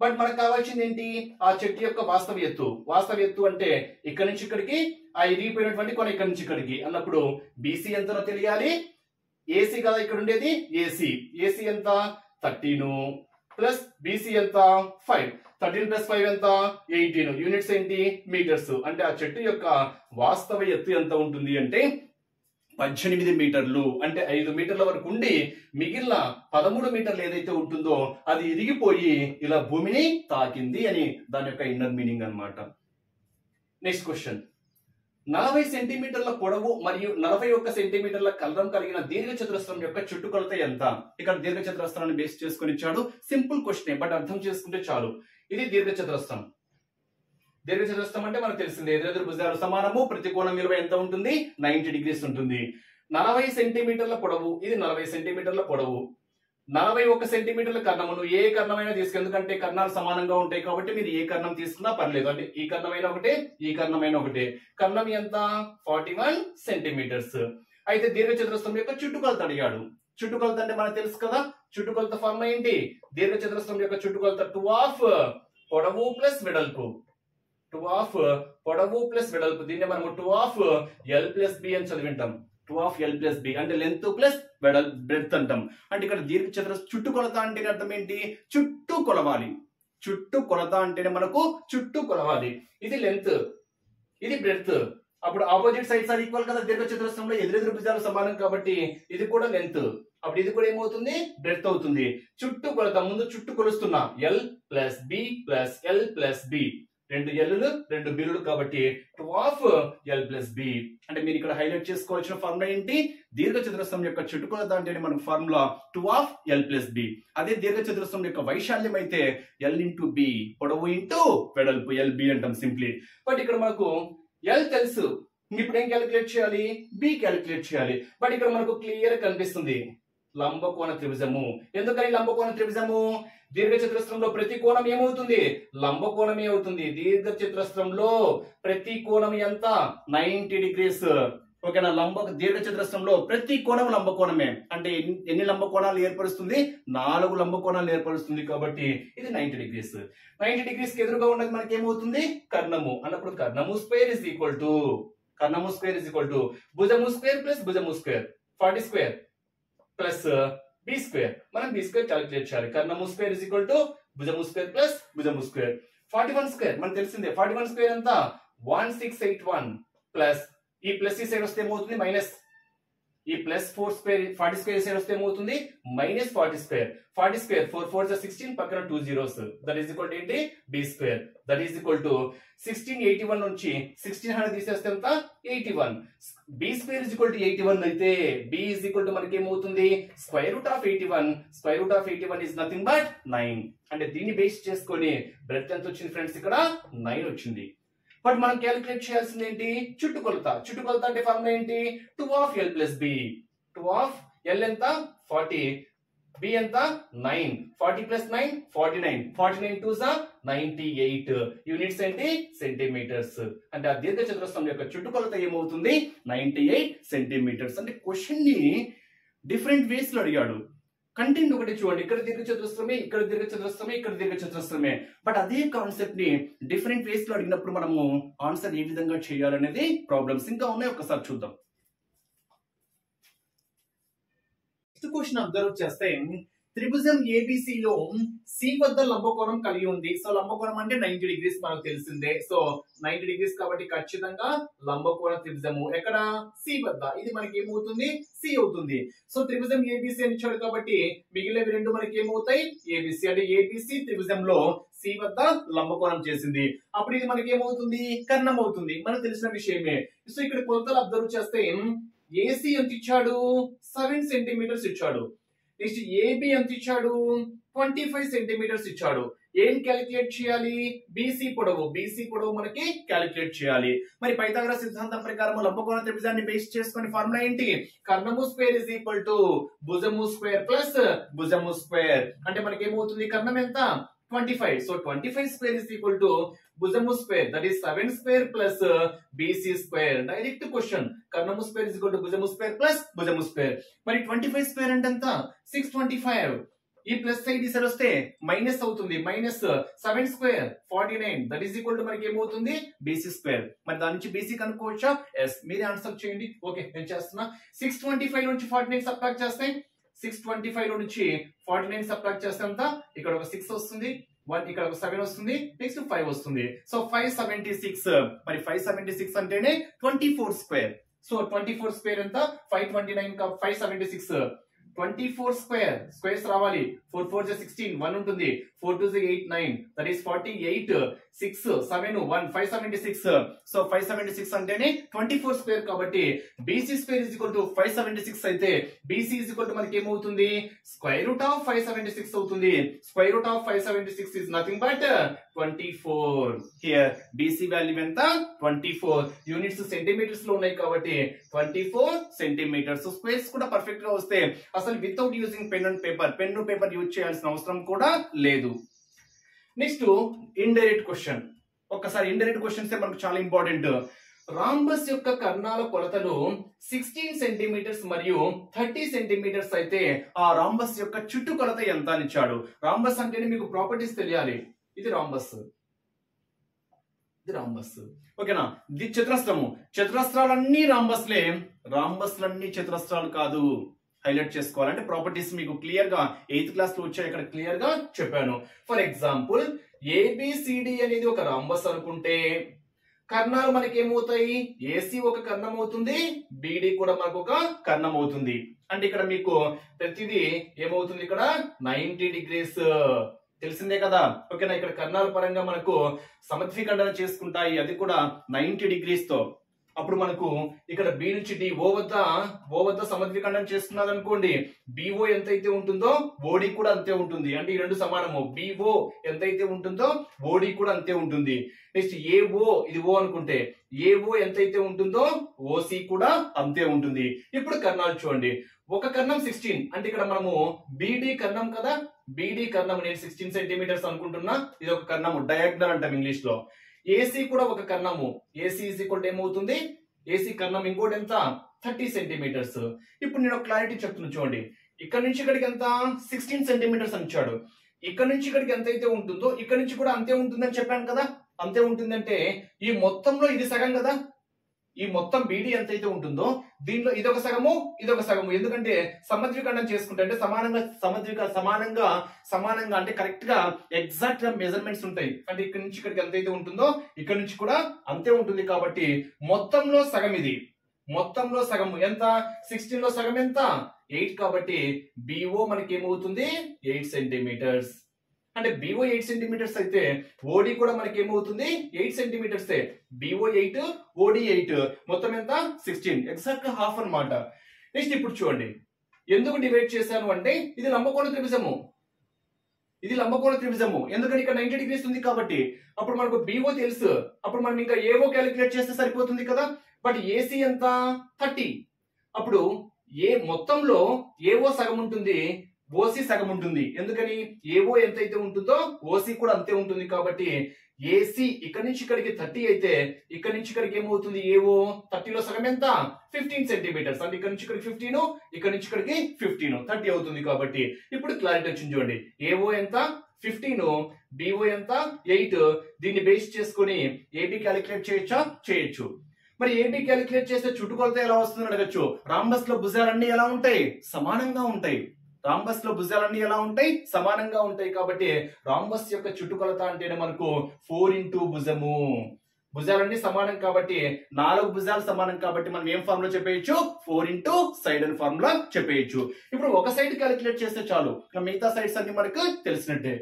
బట్ మనకు కావాల్సింది ఏంటి, ఆ చెట్టు యొక్క వాస్తవ ఎత్తు. వాస్తవ ఎత్తు అంటే ఇక్కడ నుంచి ఇక్కడికి, ఆ ఇరిగిపోయినటువంటి కొన ఇక్కడ నుంచి ఇక్కడికి అన్నప్పుడు బీసీ ఎంతనో తెలియాలి. ఏసీ కదా ఇక్కడ ఉండేది, ఏసీ ఏసీ ఎంత 13 ప్లస్ బీసీ ఎంత 5. 13 ప్లస్ 5 ఎంత 18. యూనిట్స్ ఏంటి, మీటర్స్. అంటే ఆ చెట్టు యొక్క వాస్తవ ఎత్తు ఎంత ఉంటుంది అంటే 18 మీటర్లు. అంటే 5 మీటర్ల వరకు ఉండి మిగిలిన 13 మీటర్లు ఏదైతే ఉంటుందో అది ఇరిగిపోయి ఇలా భూమిని తాకింది అని దాని యొక్క ఇన్నర్ మీనింగ్ అన్నమాట. నెక్స్ట్ క్వశ్చన్, 40 సెంటీమీటర్ల పొడవు మరియు 41 సెంటీమీటర్ల కలరం కలిగిన దీర్ఘచతురస్రం యొక్క చుట్టుకొలత ఎంత? ఇక్కడ దీర్ఘచతురస్రాన్ని బేస్ చేసుకుని ఇచ్చాడు. సింపుల్ క్వశ్చన్, బట్ అర్థం చేసుకుంటే చాలు. ఇది దీర్ఘచతురస్రం. దీర్ఘచతురస్రం అంటే మనకు తెలిసింది, ఎదురెదురు భుజాలు సమానము, ప్రతి కోణం విలువ ఎంత ఉంటుంది, 90 డిగ్రీస్ ఉంటుంది. 40 సెంటీమీటర్ల పొడవు, ఇది 40 సెంటీమీటర్ల పొడవు, 41 సెంటీమీటర్ల కర్ణమును ఏ కర్ణమైనా తీసుకు, ఎందుకంటే కర్ణాలు సమానంగా ఉంటాయి కాబట్టి మీరు ఏ కర్ణం తీసుకున్నా పర్లేదు. అంటే ఈ కర్ణమైన ఒకటే, ఈ కర్ణమైన ఒకటే. కర్ణం ఎంత 41 సెంటీమీటర్స్. అయితే దీర్ఘచతురస్రం యొక్క చుట్టుకొలత అడిగాడు. చుట్టుకొలత అంటే మనకు తెలుసు కదా, చుట్టుకొలత ఫార్ములా ఏంటి, దీర్ఘచతురస్రం యొక్క చుట్టుకొలత 2 ఆఫ్ పొడవు ప్లస్ వెడల్పు. 2 ఆఫ్ పొడవు ప్లస్ వెడల్పు. దీన్ని మనం 2 ఆఫ్ ఎల్ ప్లస్ బి అని చదివింటాం. 2 ఆఫ్ ఎల్ ప్లస్ బి అంటే లెంత్ ప్లస్ బ్రెడ్త్ అంటాం. అంటే ఇక్కడ దీర్ఘచతురస్రం చుట్టుకొలత అంటే అర్థం ఏంటి, చుట్టూ కొలవాలి. చుట్టూ కొలత అంటేనే మనకు చుట్టూ కొలవాలి. ఇది లెంత్, ఇది బ్రెడ్త్. అప్పుడు ఆపోజిట్ సైడ్స్ ఆర్ ఈక్వల్ కదా, దీర్ఘచతురస్రంలో ఎదురెదురు భుజాలు సమానం కాబట్టి ఇది కూడా లెంత్. అప్పుడు ఇది కూడా ఏమవుతుంది, బ్రెడ్త్ అవుతుంది. చుట్టూ కొలత, ముందు చుట్టూ కొలుస్తున్నా, l plus b plus l plus B. 2 ఎల్లులు 2 బిలులు కాబట్టి 2 ఆఫ్ ఎల్ ప్లస్ బి. అంటే మీరు ఇక్కడ హైలైట్ చేసుకోవాల్సిన ఫార్ములా ఏంటి, దీర్ఘచతురస్రం యొక్క చుట్టుకొలత అంటే మనకు formula 2 of L plus B. అదే దీర్ఘచతురస్రం యొక్క వైశాల్యం అయితే ఎల్ ఇంటూ బి, పొడవు ఇంటూ వెడల్పు, ఎల్ బి అంటాం సింప్లీ. బట్ ఇక్కడ మనకు ఎల్ తెలుసు, ఇప్పుడు ఏం క్యాలిక్యులేట్ చేయాలి, బి క్యాలిక్యులేట్ చేయాలి. బట్ ఇక్కడ మనకు క్లియర్ కనిపిస్తుంది లంబకోణ త్రిభుజము. ఎందుకని లంబకోణ త్రిభుజము, దీర్ఘచతురస్రంలో ప్రతి కోణం ఏమవుతుంది, లంబకోణమే అవుతుంది. దీర్ఘచతురస్రంలో ప్రతి కోణం ఎంత 90 డిగ్రీస్. ఓకేనా, దీర్ఘచతురస్రంలో ప్రతి కోణం లంబకోణమే. అంటే ఎన్ని లంబకోణాలు ఏర్పరుస్తుంది, 4 లంబకోణాలు ఏర్పరుస్తుంది. కాబట్టి ఇది 90 డిగ్రీస్. 90 డిగ్రీస్ కి ఎదురుగా ఉన్నది మనకి ఏమవుతుంది, కర్ణము. అన్నప్పుడు కర్ణము స్క్వేర్ ఇస్ ఈక్వల్ టు, కర్ణము స్క్వేర్ ఇస్ ఈక్వల్ టు భుజము స్క్వేర్ ప్లస్ భుజము square, 40 square plus b square. మనం బి స్క్వేర్ క్యాలిక్యులేట్ చేయాలి. కర్ణము స్క్వేర్ ఇస్ ఈక్వల్ టు భుజము స్క్వేర్ ప్లస్ భుజము స్క్వేర్. 41 స్క్వేర్ మనకు తెలిసిందే. 41 స్క్వేర్ ఎంత 1681 ప్లస్ ఈ ప్లస్ ఈ సైడ్ వస్తే ఏమవుతుంది మైనస్, ఈ ప్లస్ 4 స్క్వేర్ 40 స్క్వేర్ సైడ్ వస్తే ఏమవుతుంది మైనస్ 40 స్క్వేర్. 40 స్క్వేర్ 4 4 16 పక్కన 2 zeros, that is equal to ఏంటి b square. That is equal to 1681 నుంచి 1600 తీసేస్తే ఎంత 81. B square is equal to 81 అయితే బి ఇస్ ఈక్వల్ టు మనకి ఏమవుతుంది square root of 81. Square root of 81 is nothing but 9. అంటే దీన్ని బేస్ చేసుకొని బ్రెడ్త్ ఎంత వచ్చింది ఫ్రెండ్స్, ఇక్కడ 9 వచ్చింది. బట్ మనం క్యాలిక్యులేట్ చేయాల్సింది ఏంటి, చుట్టుకొలత. చుట్టుకొలత అంటే ఫార్ములా ఏంటి 2 of L plus B. 2 of L ఎంత 40, బి ఎంత 9. 40 ప్లస్ 9 49. 49 2 98. యూనిట్స్ ఏంటి సెంటీమీటర్స్. అంటే ఆ దీర్ఘచతురస్రం యొక్క చుట్టుకొలత ఏమవుతుంది 98 సెంటీమీటర్స్. అంటే క్వశ్చన్ ని డిఫరెంట్ వేస్ లో అడిగాడు. కంటెంట్ ఒకటి చూడండి, ఇక్కడ దీర్ఘచతురస్రమే, ఇక్కడ దీర్ఘచతురస్రమే, ఇక్కడ దీర్ఘచతురస్రమే. బట్ అదే కాన్సెప్ట్ ని డిఫరెంట్ వేస్ లో అడిగినప్పుడు మనము ఆన్సర్ ఏ విధంగా చేయాలనేది ప్రాబ్లమ్స్ ఇంకా ఉన్నాయి, ఒకసారి చూద్దాం. నెక్స్ట్ క్వశ్చన్ అబ్జర్వ్ చేస్తే త్రిభుజం ABC లో సి వద్ద లంబకోణం కలిగి ఉంది. సో లంబకోణం అంటే 90 డిగ్రీస్ మనకు తెలిసిందే. సో 90 డిగ్రీస్ కాబట్టి ఖచ్చితంగా లంబకోణ త్రిభుజము ఎక్కడ సి వద్ద. ఇది మనకి ఏమవుతుంది సి అవుతుంది. సో త్రిభుజం ABC అని ఇచ్చాడు కాబట్టి మిగిలినవి రెండు మనకి ఏమవుతాయి ABC. అంటే ABC త్రిభుజంలో సి వద్ద లంబకోణం చేసింది. అప్పుడు ఇది మనకి ఏమవుతుంది కర్ణం అవుతుంది, మనకు తెలిసిన విషయమే. సో ఇక్కడ కొలతలు అబ్జర్వ్ చేస్తే AC ఎంత ఇచ్చాడు 7 సెంటీమీటర్స్ ఇచ్చాడు. నెక్స్ట్ AB ఎంత ఇచ్చాడు 25 సెంటీమీటర్స్ ఇచ్చాడు. ఏం క్యాలిక్యులేట్ చేయాలి BC పొడవు మనకి క్యాలిక్యులేట్ చేయాలి. మరి పైథాగరస్ సిద్ధాంతం ప్రకారం లంబకోణ త్రిభుజాన్ని బేస్ చేసుకుని ఫార్ములా ఏంటి, కర్ణము స్క్వేర్ ఇస్ ఈక్వల్ టు భుజము స్క్వేర్ ప్లస్ భుజము స్క్వేర్. అంటే మనకి ఏమవుతుంది కర్ణం ఎంత 25. So 25 square is equal to భుజము square, that is 7 square plus BC square. Direct question, కర్ణము స్క్వేర్ ఇస్ ఈక్వల్ టు భుజము స్క్వేర్ ప్లస్ భుజము స్క్వేర్. మరి 25 స్క్వేర్ అంటే ఎంత 625. ఈ ప్లస్ సైడ్ ఈ సైడ్ వస్తే మైనస్ అవుతుంది, minus 7 square 49 that is equal to మనకి ఏమవుతుంది బీసీ స్క్వేర్. మరి దాని నుంచి బీసీ కనుక్కోవచ్చా? ఎస్, మీరే ఆన్సర్ చేయండి. ఓకే, నేను చేస్తున్నా. 625 నుంచి 49 సబ్ట్రాక్ట్ చేస్తే 625 లో నుంచి 49 సబ్ట్రాక్ట్ చేస్తే అంతా ఇక్కడ ఒక 6 వస్తుంది, ఇక్కడ ఒక 7 వస్తుంది, నెక్స్ట్ 5 వస్తుంది. సో 576. మరి 576 అంటేనే 24 స్క్వేర్. సో 24 స్క్వేర్ ఎంత? 529 576. 24 స్క్వేర్ స్క్వేర్స్ రావాలి. 4 4 16 1 ఉంటుంది, 4 2 8 9 దట్ ఈస్ 48 6 7 1 576. సో 576 అంటేనే 24 స్క్వేర్ కాబట్టి BC square is equal to 576 అయితే బీసీ ఇస్ ఈక్వల్ టు మనకి ఏమవుతుంది స్క్వేర్ రూట్ ఆఫ్ 576 అవుతుంది. Square root of 576 is nothing but 24. Here BC value ఎంత? 24. యూనిట్స్ సెంటీమీటర్స్ లో ఉన్నాయి కాబట్టి 24 సెంటీమీటర్స్. స్క్వేర్స్ కూడా పర్ఫెక్ట్ గా వస్తే అసలు without using pen and paper, pen paper use చేయాల్సిన అవసరం కూడా లేదు. Next indirect question. ఒక్కసారి ఇండైరెక్ట్ క్వశ్చన్స్ మనకు చాలా ఇంపార్టెంట్. రాంబస్ యొక్క కర్ణాల కొలతలు 16 సెంటీమీటర్స్ మరియు 30 సెంటీమీటర్స్ అయితే ఆ రాంబస్ యొక్క చుట్టు కొలత ఎంత అని ఇచ్చాడు. రాంబస్ అంటేనే మీకు ప్రాపర్టీస్ తెలియాలి. ఇది రాంబస్, ఇది రాంబస్, ఓకేనా. ఇది చతురస్రము, చతురస్రాలన్నీ రాంబస్లే, రాంబస్లన్నీ చతురస్రాలు కాదు. హైలైట్ చేసుకోవాలంటే ప్రాపర్టీస్ మీకు క్లియర్ గా 8th క్లాస్ లో వచ్చాయి, ఇక్కడ క్లియర్ గా చెప్పాను. ఫర్ ఎగ్జాంపుల్ ఏబిసిడి అనేది ఒక రాంబస్ అనుకుంటే కర్ణాలు మనకి ఏమవుతాయి? ఏసీ ఒక కర్ణం అవుతుంది, బిడి కూడా మనకు ఒక కర్ణం అవుతుంది. అంటే ఇక్కడ మీకు ప్రతిదీ ఏమవుతుంది? ఇక్కడ 90 డిగ్రీస్ తెలిసిందే కదా, ఓకేనా. ఇక్కడ కర్ణాల పరంగా మనకు సమద్విఖండన చేసుకుంటాయి, అది కూడా 90 డిగ్రీస్ తో. అప్పుడు మనకు ఇక్కడ బి నుంచి డి ఓ వద్ద సమద్విఖండన చేస్తున్నది అనుకోండి, బిఓ ఎంతైతే ఉంటుందో ఓడి కూడా అంతే ఉంటుంది. అంటే ఈ రెండు సమానము. బిఓ ఎంతైతే ఉంటుందో ఓడి కూడా అంతే ఉంటుంది. నెక్స్ట్ ఏఓ, ఇది ఓ అనుకుంటే ఏఓ ఎంతైతే ఉంటుందో ఓసి కూడా అంతే ఉంటుంది. ఇప్పుడు కర్ణాలు చూడండి. ఒక కర్ణం 16 అంటే ఇక్కడ మనము బిడి కర్ణం కదా, బిడి కర్ణం నేను 16 సెంటీమీటర్స్ అనుకుంటున్నా, ఇది ఒక కర్ణము, డయాగ్నల్ అంటాం ఇంగ్లీష్ లో. ఏసీ కూడా ఒక కర్ణము, ఏసీ ఈజ్ ఈక్వల్ టు ఏమవుతుంది? ఏసీ కర్ణం ఇంకోటి ఎంత? 30 సెంటీమీటర్స్. ఇప్పుడు నేను ఒక క్లారిటీ చెప్తున్నా చూడండి. ఇక్కడ నుంచి ఇక్కడికి ఎంత? 16 సెంటీమీటర్స్ అని ఇచ్చాడు. ఇక్కడ నుంచి ఇక్కడికి ఎంత అయితే ఉంటుందో ఇక్కడ నుంచి కూడా అంతే ఉంటుందని చెప్పాను కదా. అంతే ఉంటుందంటే ఈ మొత్తంలో ఇది సగం కదా. ఈ మొత్తం బీడీ ఎంతైతే ఉంటుందో దీనిలో ఇదొక సగము, ఇదొక సగము. ఎందుకంటే సమద్విఖండం చేసుకుంటే అంటే సమానంగా అంటే కరెక్ట్ గా ఎగ్జాక్ట్ గా మెజర్మెంట్స్ ఉంటాయి. అంటే ఇక్కడ నుంచి ఇక్కడికి ఎంతైతే ఉంటుందో ఇక్కడ నుంచి కూడా అంతే ఉంటుంది. కాబట్టి మొత్తంలో సగం ఇది, మొత్తంలో సగము ఎంత? 16 లో సగం ఎంత? 8. కాబట్టి బిఓ మనకి ఏమవుతుంది? 8 సెంటీమీటర్స్. అంటే బిఓ 8 సెంటీమీటర్స్ అయితే ఓడి కూడా మనకి ఏమవుతుంది? 8 సెంటీమీటర్స్. బిఓ 8, ఓడి 8, మొత్తం ఎంత? 16. ఎగ్జాక్ట్ గా హాఫ్ అన్నమాట. నెక్స్ట్ ఇప్పుడు చూడండి, ఎందుకు డివైడ్ చేశాను అంటే ఇది లంబకోణ త్రిభుజము, ఇది లంబకోణ త్రిభుజము. ఎందుకంటే ఇక్కడ 90 డిగ్రీస్ ఉంది కాబట్టి. అప్పుడు మనకు బిఓ తెలుసు, అప్పుడు మనం ఇంకా ఏఓ క్యాలిక్యులేట్ చేస్తే సరిపోతుంది కదా. బట్ ఏసీ ఎంత? 30. అప్పుడు ఏ మొత్తంలో ఏఓ సగం ఉంటుంది, ఓసీ సగం ఉంటుంది. ఎందుకని? ఏఓ ఎంతైతే ఉంటుందో ఓసీ కూడా అంతే ఉంటుంది. కాబట్టి ఏసీ ఇక్కడ నుంచి ఇక్కడికి 30 అయితే ఇక్కడ నుంచి ఇక్కడికి ఏమవుతుంది? ఏఓ 30 లో సగం ఎంత? 15 సెంటీమీటర్స్. అంటే ఇక్కడ నుంచి ఇక్కడికి 15, ఇక్కడ నుంచి ఇక్కడికి 15, 30 అవుతుంది. కాబట్టి ఇప్పుడు క్లారిటీ వచ్చింది చూడండి. ఏఓ ఎంత? 15, బిఓ ఎంత? 8. దీన్ని బేస్ చేసుకుని ఏబి క్యాలిక్యులేట్ చేయొచ్చా? చేయొచ్చు. మరి ఏబి క్యాలిక్యులేట్ చేస్తే చుట్టుకొలత ఎలా వస్తుందని అడగచ్చు. రాంబస్ లో భుజాలన్నీ ఎలా ఉంటాయి? సమానంగా ఉంటాయి. రాంబస్ లో భుజాలన్నీ ఎలా ఉంటాయి? సమానంగా ఉంటాయి. కాబట్టి రాంబస్ యొక్క చుట్టుకొలత అంటేనే మనకు 4 ఇంటూ భుజము. భుజాలన్నీ సమానం కాబట్టి 4 భుజాలు సమానం కాబట్టి మనం ఏం ఫార్ములా చెప్పేయచ్చు? 4 ఇంటూ సైడ్ అని ఫార్ములా చెప్పేయచ్చు. ఇప్పుడు ఒక సైడ్ క్యాలిక్యులేట్ చేస్తే చాలు, మిగతా సైడ్స్ అన్ని మనకు తెలిసినట్టే.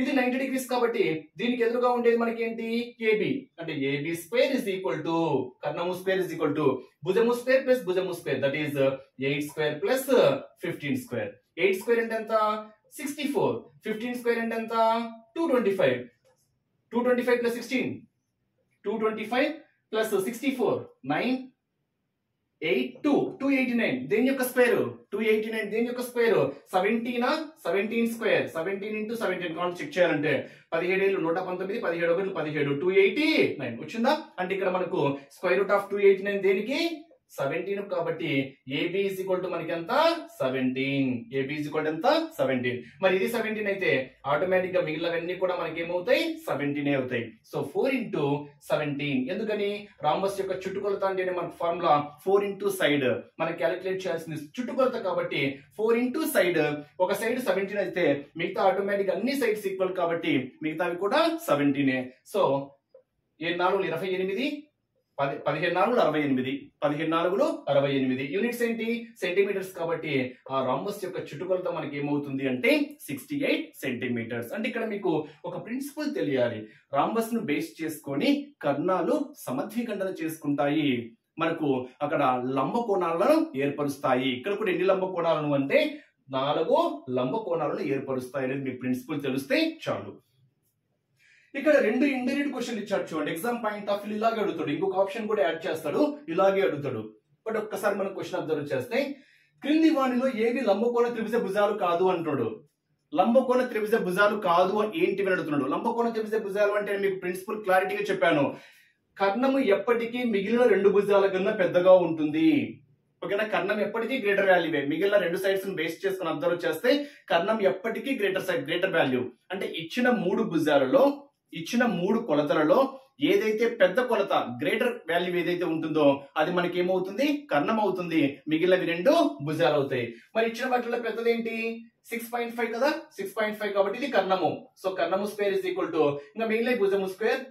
ఇది 90 డిగ్రీస్ కాబట్టి దీనికి ఎదురుగా ఉండేది మనకి ఏంటి? ఏబి. అంటే AB square is equal to కర్ణము స్క్వేర్ ఇస్ ఈక్వల్ టు భుజము స్క్వేర్ ప్లస్ భుజము square, that is 8 square plus 15 square. 8 square అంటే ఎంత? 64. 15 స్క్వేర్ అంటే ఎంత? 225. 225 ప్లస్ 16, 225 ప్లస్ 64, 9, 8, 2, 289. దేని యొక్క స్క్వేర్? 289. దేని యొక్క square? 17 17 square. 17 into 17 count check చేయాలంటే 17 ఏళ్ళు 119, 17 1 17, 289 వచ్చిందా? అంటే ఇక్కడ మనకు స్క్వేర్ రూట్ ఆఫ్ 289 దేనికి? 17 కాబట్టి ఏబి ఈజ్ ఈక్వల్ టు మనకి ఎంత 17. ఏబి ఈజ్ ఈక్వల్ టు ఎంత 17. మరి ఇది 17 అయితే ఆటోమేటిక్ గా మిగిలినవన్నీ కూడా మనకి ఏమవుతాయి 17 అవుతాయి. So 4 into 17. ఎందుకని రాంబస్ యొక్క చుట్టుకొలత అంటే మనకు ఫార్ములా 4 into సైడ్. మనం క్యాలిక్యులేట్ చేయాల్సింది చుట్టుకొలత కాబట్టి 4 into సైడ్. ఒక సైడ్ 17 అయితే మిగతా ఆటోమేటిక్ అన్ని సైడ్స్ ఈక్వల్ కాబట్టి మిగతావి కూడా 17. సో 7 4 28, 15 4 68, 15 4 68. యూనిట్స్ ఏంటి సెంటీమీటర్స్ కాబట్టి ఆ రాంబస్ యొక్క చుట్టుకొలత మనకి ఏమవుతుంది అంటే 68 సెంటీమీటర్స్. అంటే ఇక్కడ మీకు ఒక ప్రిన్సిపల్ తెలియాలి. రాంబస్ ను బేస్ చేసుకొని కర్ణాలు సమద్విఖండన చేసుకుంటాయి, మనకు అక్కడ లంబ కోణాలను ఏర్పరుస్తాయి. ఇక్కడ కూడా ఎన్ని లంబ కోణాలను అంటే 4 లంబ కోణాలను ఏర్పరుస్తాయి అనేది మీకు ప్రిన్సిపల్ తెలిస్తే చాలు. ఇక్కడ 2 ఇండైరెక్ట్ క్వశ్చన్ ఇచ్చాడు చూడండి. ఎగ్జామ్ పాయింట్ ఆఫ్ వ్యూ ఇలాగే అడుగుతాడు, ఇంకొక ఆప్షన్ కూడా యాడ్ చేస్తాడు, ఇలాగే అడుగుతాడు. బట్ ఒక్కసారి మనం క్వశ్చన్ అబ్జర్వ్ చేస్తే క్రింది వాణిలో ఏవి లంబకోణ త్రిభుజ భుజాలు కాదు అంటున్నాడు. లంబకోణ త్రిభుజ భుజాలు కాదు అని ఏంటి అని అడుగుతున్నాడు. లంబకోణ త్రిభుజ భుజాలు అంటే మీకు ప్రిన్సిపల్ క్లారిటీగా చెప్పాను. కర్ణము ఎప్పటికీ మిగిలిన 2 భుజాల కన్నా పెద్దగా ఉంటుంది. ఓకేనా, కర్ణం ఎప్పటికీ గ్రేటర్ వాల్యూవే. మిగిలిన 2 సైడ్స్ బేస్ చేసుకుని అబ్జర్వ్ చేస్తే కర్ణం ఎప్పటికీ గ్రేటర్ వాల్యూ. అంటే ఇచ్చిన 3 భుజాలలో, ఇచ్చిన 3 కొలతలలో ఏదైతే పెద్ద కొలత గ్రేటర్ వాల్యూ ఏదైతే ఉంటుందో అది మనకి ఏమవుతుంది కర్ణం అవుతుంది, మిగిలినవి 2 భుజాలు అవుతాయి. మరి ఇచ్చిన వాటిలో పెద్దదేంటి 6.5 కదా, 6.5 కాబట్టి ఇది కర్ణము. సో కర్ణము స్క్వేర్ ఇస్ ఈక్వల్ టు ఇంకా మిగిలిన భుజము స్క్వేర్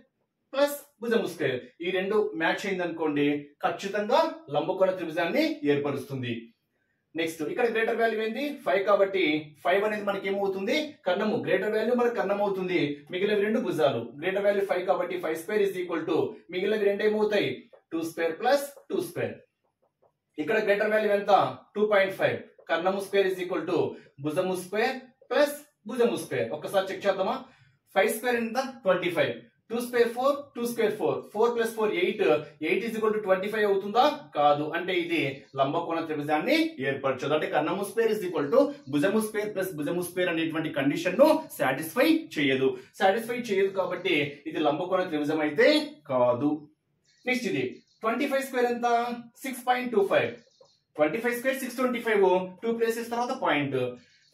ప్లస్ భుజము స్క్వేర్. ఈ 2 మ్యాచ్ అయింది అనుకోండి, ఖచ్చితంగా లంబకోణ త్రిభుజాన్ని ఏర్పరుస్తుంది. నెక్స్ట్ ఇక్కడ గ్రేటర్ వాల్యూ ఏంది 5 కాబట్టి 5 అనేది మనకి ఏమవుతుంది కర్ణము. గ్రేటర్ వాల్యూ మనకి కర్ణం అవుతుంది, మిగిలినవి 2 భుజాలు. గ్రేటర్ వాల్యూ 5 కాబట్టి 5 స్క్వేర్ ఇస్ ఈక్వల్ టు మిగిలినవి 2 ఏమవుతాయి 2 స్క్వేర్ ప్లస్ 2 స్క్వేర్. ఇక్కడ గ్రేటర్ వాల్యూ ఎంత 2.5. కర్ణము స్క్వేర్ ఇస్ ఈక్వల్ టు భుజము స్క్వేర్ ప్లస్ భుజము స్క్వేర్. ఒక్కసారి చెక్ చేద్దామా. 5 స్క్వేర్ ఎంత 25, 2 square 4, 2 square 4, 4 plus 4 8, 8 is equal to 25 అవుతుందా కాదు. అంటే ఇది లంబకోణ త్రిభుజాన్ని ఏర్పరచదు. అంటే కర్ణము స్క్వేర్ ఇజ్ ఈక్వల్ టు భుజము స్క్వేర్ ప్లస్ భుజము స్క్వేర్ అనేటువంటి కండిషన్ ను సాటిస్ఫై చేయదు. సాటిస్ఫై చేయదు కాబట్టి ఇది లంబకోణ త్రిభుజం అయితే కాదు. నెక్స్ట్ ఇది 25 స్క్వేర్ ఎంత 6.25. 25 స్క్వేర్ 625, 2 ప్లేసెస్ తర్వాత పాయింట్.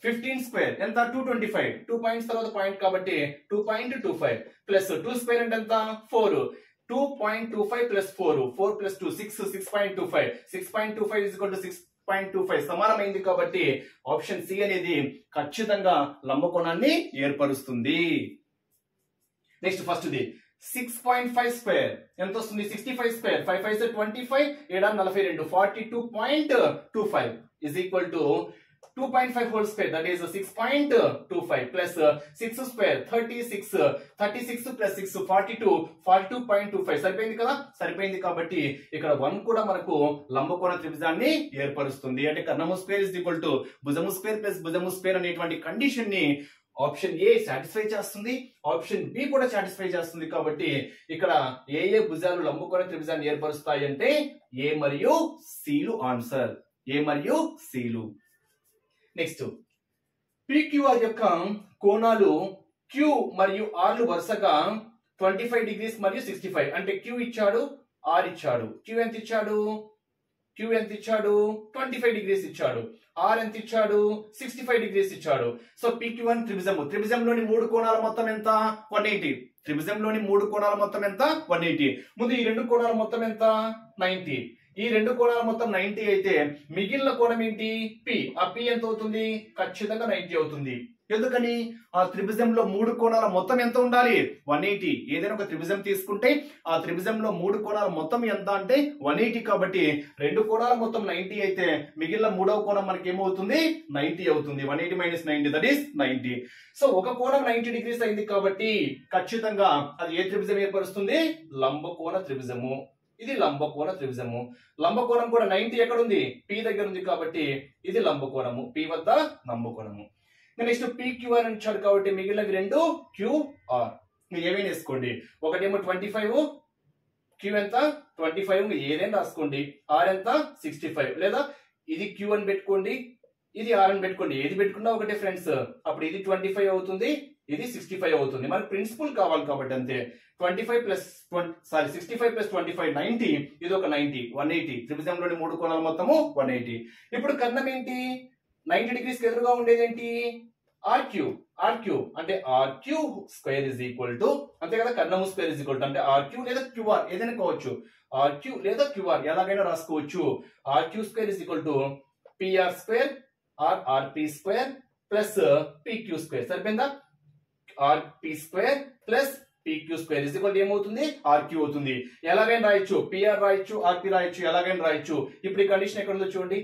15 స్క్వేర్ ఎంత 225, 2 పాయింట్స్ తర్వాత పాయింట్ కాబట్టి 2.25 ప్లస్ 2 స్క్వేర్ అంటే ఎంత 4, 2.25 plus 4, 4 plus 2 6, 6.25, 6.25 is equal to 6.25 సమానమైంది కాబట్టి ఆప్షన్ సి అనేది ఖచ్చితంగా లంబకోణాన్ని ఏర్పరుస్తుంది. నెక్స్ట్ ఫస్ట్ ది 6.5 స్క్వేర్ ఎంత వస్తుంది 65 square 5 5 25 7 42 42.25 is equal to 2.5 whole square, that is 6.25 plus 6 square 36, 36 plus 6 42, 42.25 సరిపోయింది కదా. సరిపోయింది కాబట్టి ఇక్కడ 1 కూడా మనకు లంబకోణ త్రిభుజాన్ని ఏర్పరుస్తుంది. అంటే కర్ణము స్క్వేర్ ఇస్ ఈక్వల్ టు భుజము స్క్వేర్ ప్లస్ భుజము స్క్వేర్ అనేటువంటి కండిషన్ ని ఆప్షన్ ఏ సాటిస్ఫై చేస్తుంది, ఆప్షన్ బి కూడా సాటిస్ఫై చేస్తుంది. కాబట్టి ఇక్కడ ఏ భుజాలు లంబకోణ త్రిభుజాన్ని ఏర్పరుస్తాయి అంటే ఏ మరియు సిలు ఆన్సర్, ఏ మరియు సిలు. నెక్స్ట్ PQR యొక్క కోణాలు Q మరియు R లు వరుసగా 25 డిగ్రీస్ మరియు 65. అంటే Q ఇచ్చాడు, R ఇచ్చాడు. Q ఎంత ఇచ్చాడు 25 డిగ్రీస్ ఇచ్చాడు. R ఎంత ఇచ్చాడు 65 డిగ్రీస్ ఇచ్చాడు. సో PQ1 త్రిభుజంలోని 3 కోణాల మొత్తం ఎంత 180. త్రిభుజంలోని 3 కోణాల మొత్తం ఎంత 180. ముందు ఈ 2 కోణాల మొత్తం ఎంత 90. ఈ 2 కోణాల మొత్తం 90 అయితే మిగిలిన కోణం ఏంటి P. ఆ P ఎంత అవుతుంది ఖచ్చితంగా 90 అవుతుంది. ఎందుకని ఆ త్రిభుజంలో 3 కోణాల మొత్తం ఎంత ఉండాలి 180. ఏదైనా ఒక త్రిభుజం తీసుకుంటే ఆ త్రిభుజంలో 3 కోణాల మొత్తం ఎంత అంటే 180 కాబట్టి 2 కోణాల మొత్తం 90 అయితే మిగిలిన 3వ కోణం మనకి ఏమవుతుంది 90 అవుతుంది. 180 మైనస్ 90 దట్ ఈస్ 90. సో ఒక కోణం 90 డిగ్రీస్ అయింది కాబట్టి ఖచ్చితంగా అది ఏ త్రిభుజం ఏర్పరుస్తుంది లంబకోణ త్రిభుజము. ఇది లంబకోణ త్రిభుజము. లంబకోణం కూడా 90 ఎక్కడ ఉంది P దగ్గర ఉంది కాబట్టి ఇది లంబకోణము, P వద్ద లంబకోణము. నెక్స్ట్ PQR అని ఇచ్చాడు కాబట్టి మిగిలినవి 2 QR. మీరు ఏమైనా వేసుకోండి. ఒకటేమో 25, Q ఎంత 25 ఏదైనా రాసుకోండి. R ఎంత 65 లేదా ఇది Q అని పెట్టుకోండి, ఇది R అని పెట్టుకోండి. ఏది పెట్టుకున్నా ఒకటే ఫ్రెండ్స్. అప్పుడు ఇది 25 అవుతుంది, ఇది 65 అవుతుంది. మనకి ప్రిన్సిపల్ కావాలి కాబట్టి అంతే. 25 ప్లస్ 65 ప్లస్ 25 90, ఇది ఒక 90 180. త్రిభుజంలోని 3 కోణాలు మొత్తము 180. ఇప్పుడు కర్ణం ఏంటి? 90 డిగ్రీస్ ఎదురుగా ఉండేది ఏంటి? RQ అంటే RQ square is equal to, అంతే కదా, కర్ణము స్క్వేర్ ఇస్ ఈక్వల్ టు అంటే RQ లేదా QR ఏదైనా కావచ్చు. RQ లేదా QR ఎలాగైనా రాసుకోవచ్చు. RQ square is equal to PR square or RP square plus PQ square. సరిపోయిందా? RP square plus PQ square is equal to ఏమవుతుంది? RQ అవుతుంది. ఎలాగైనా రాయొచ్చు, PR రాయొచ్చు, RP రాయొచ్చు, ఎలాగైనా రాయొచ్చు. ఇప్పుడు ఈ కండిషన్ ఎక్కడ ఉందో చూడండి.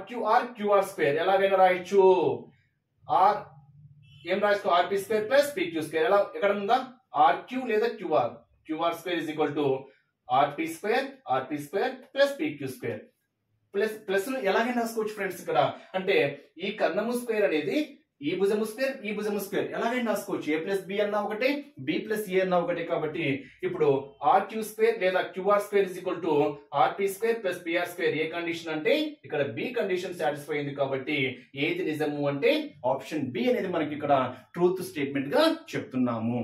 QR స్క్వేర్ ఎలాగైనా రాయొచ్చు. ఏం రాసుకో? RP square plus PQ square. ఎలా ఎక్కడ ఉందా? RQ లేదా QR square is equal to RP square plus PQ square. Plus ఎలాగైనా రాసుకోవచ్చు ఫ్రెండ్స్ ఇక్కడ. అంటే ఈ కర్ణము స్క్వేర్ అనేది ఈ భుజము స్క్వేర్ ఎలాగైనా రాసుకోవచ్చు. A ప్లస్ B అన్నా ఒకటే, B ప్లస్ A అన్నా ఒకటే. కాబట్టి ఇప్పుడు RQ స్క్వేర్ లేదా QR square is equal to RP square plus PR square. A condition అంటే ఇక్కడ B కండిషన్ సాటిస్ఫై అయింది. కాబట్టి ఏది నిజము అంటే ఆప్షన్ B అనేది మనకి ఇక్కడ ట్రూత్ స్టేట్మెంట్ గా చెప్తున్నాము.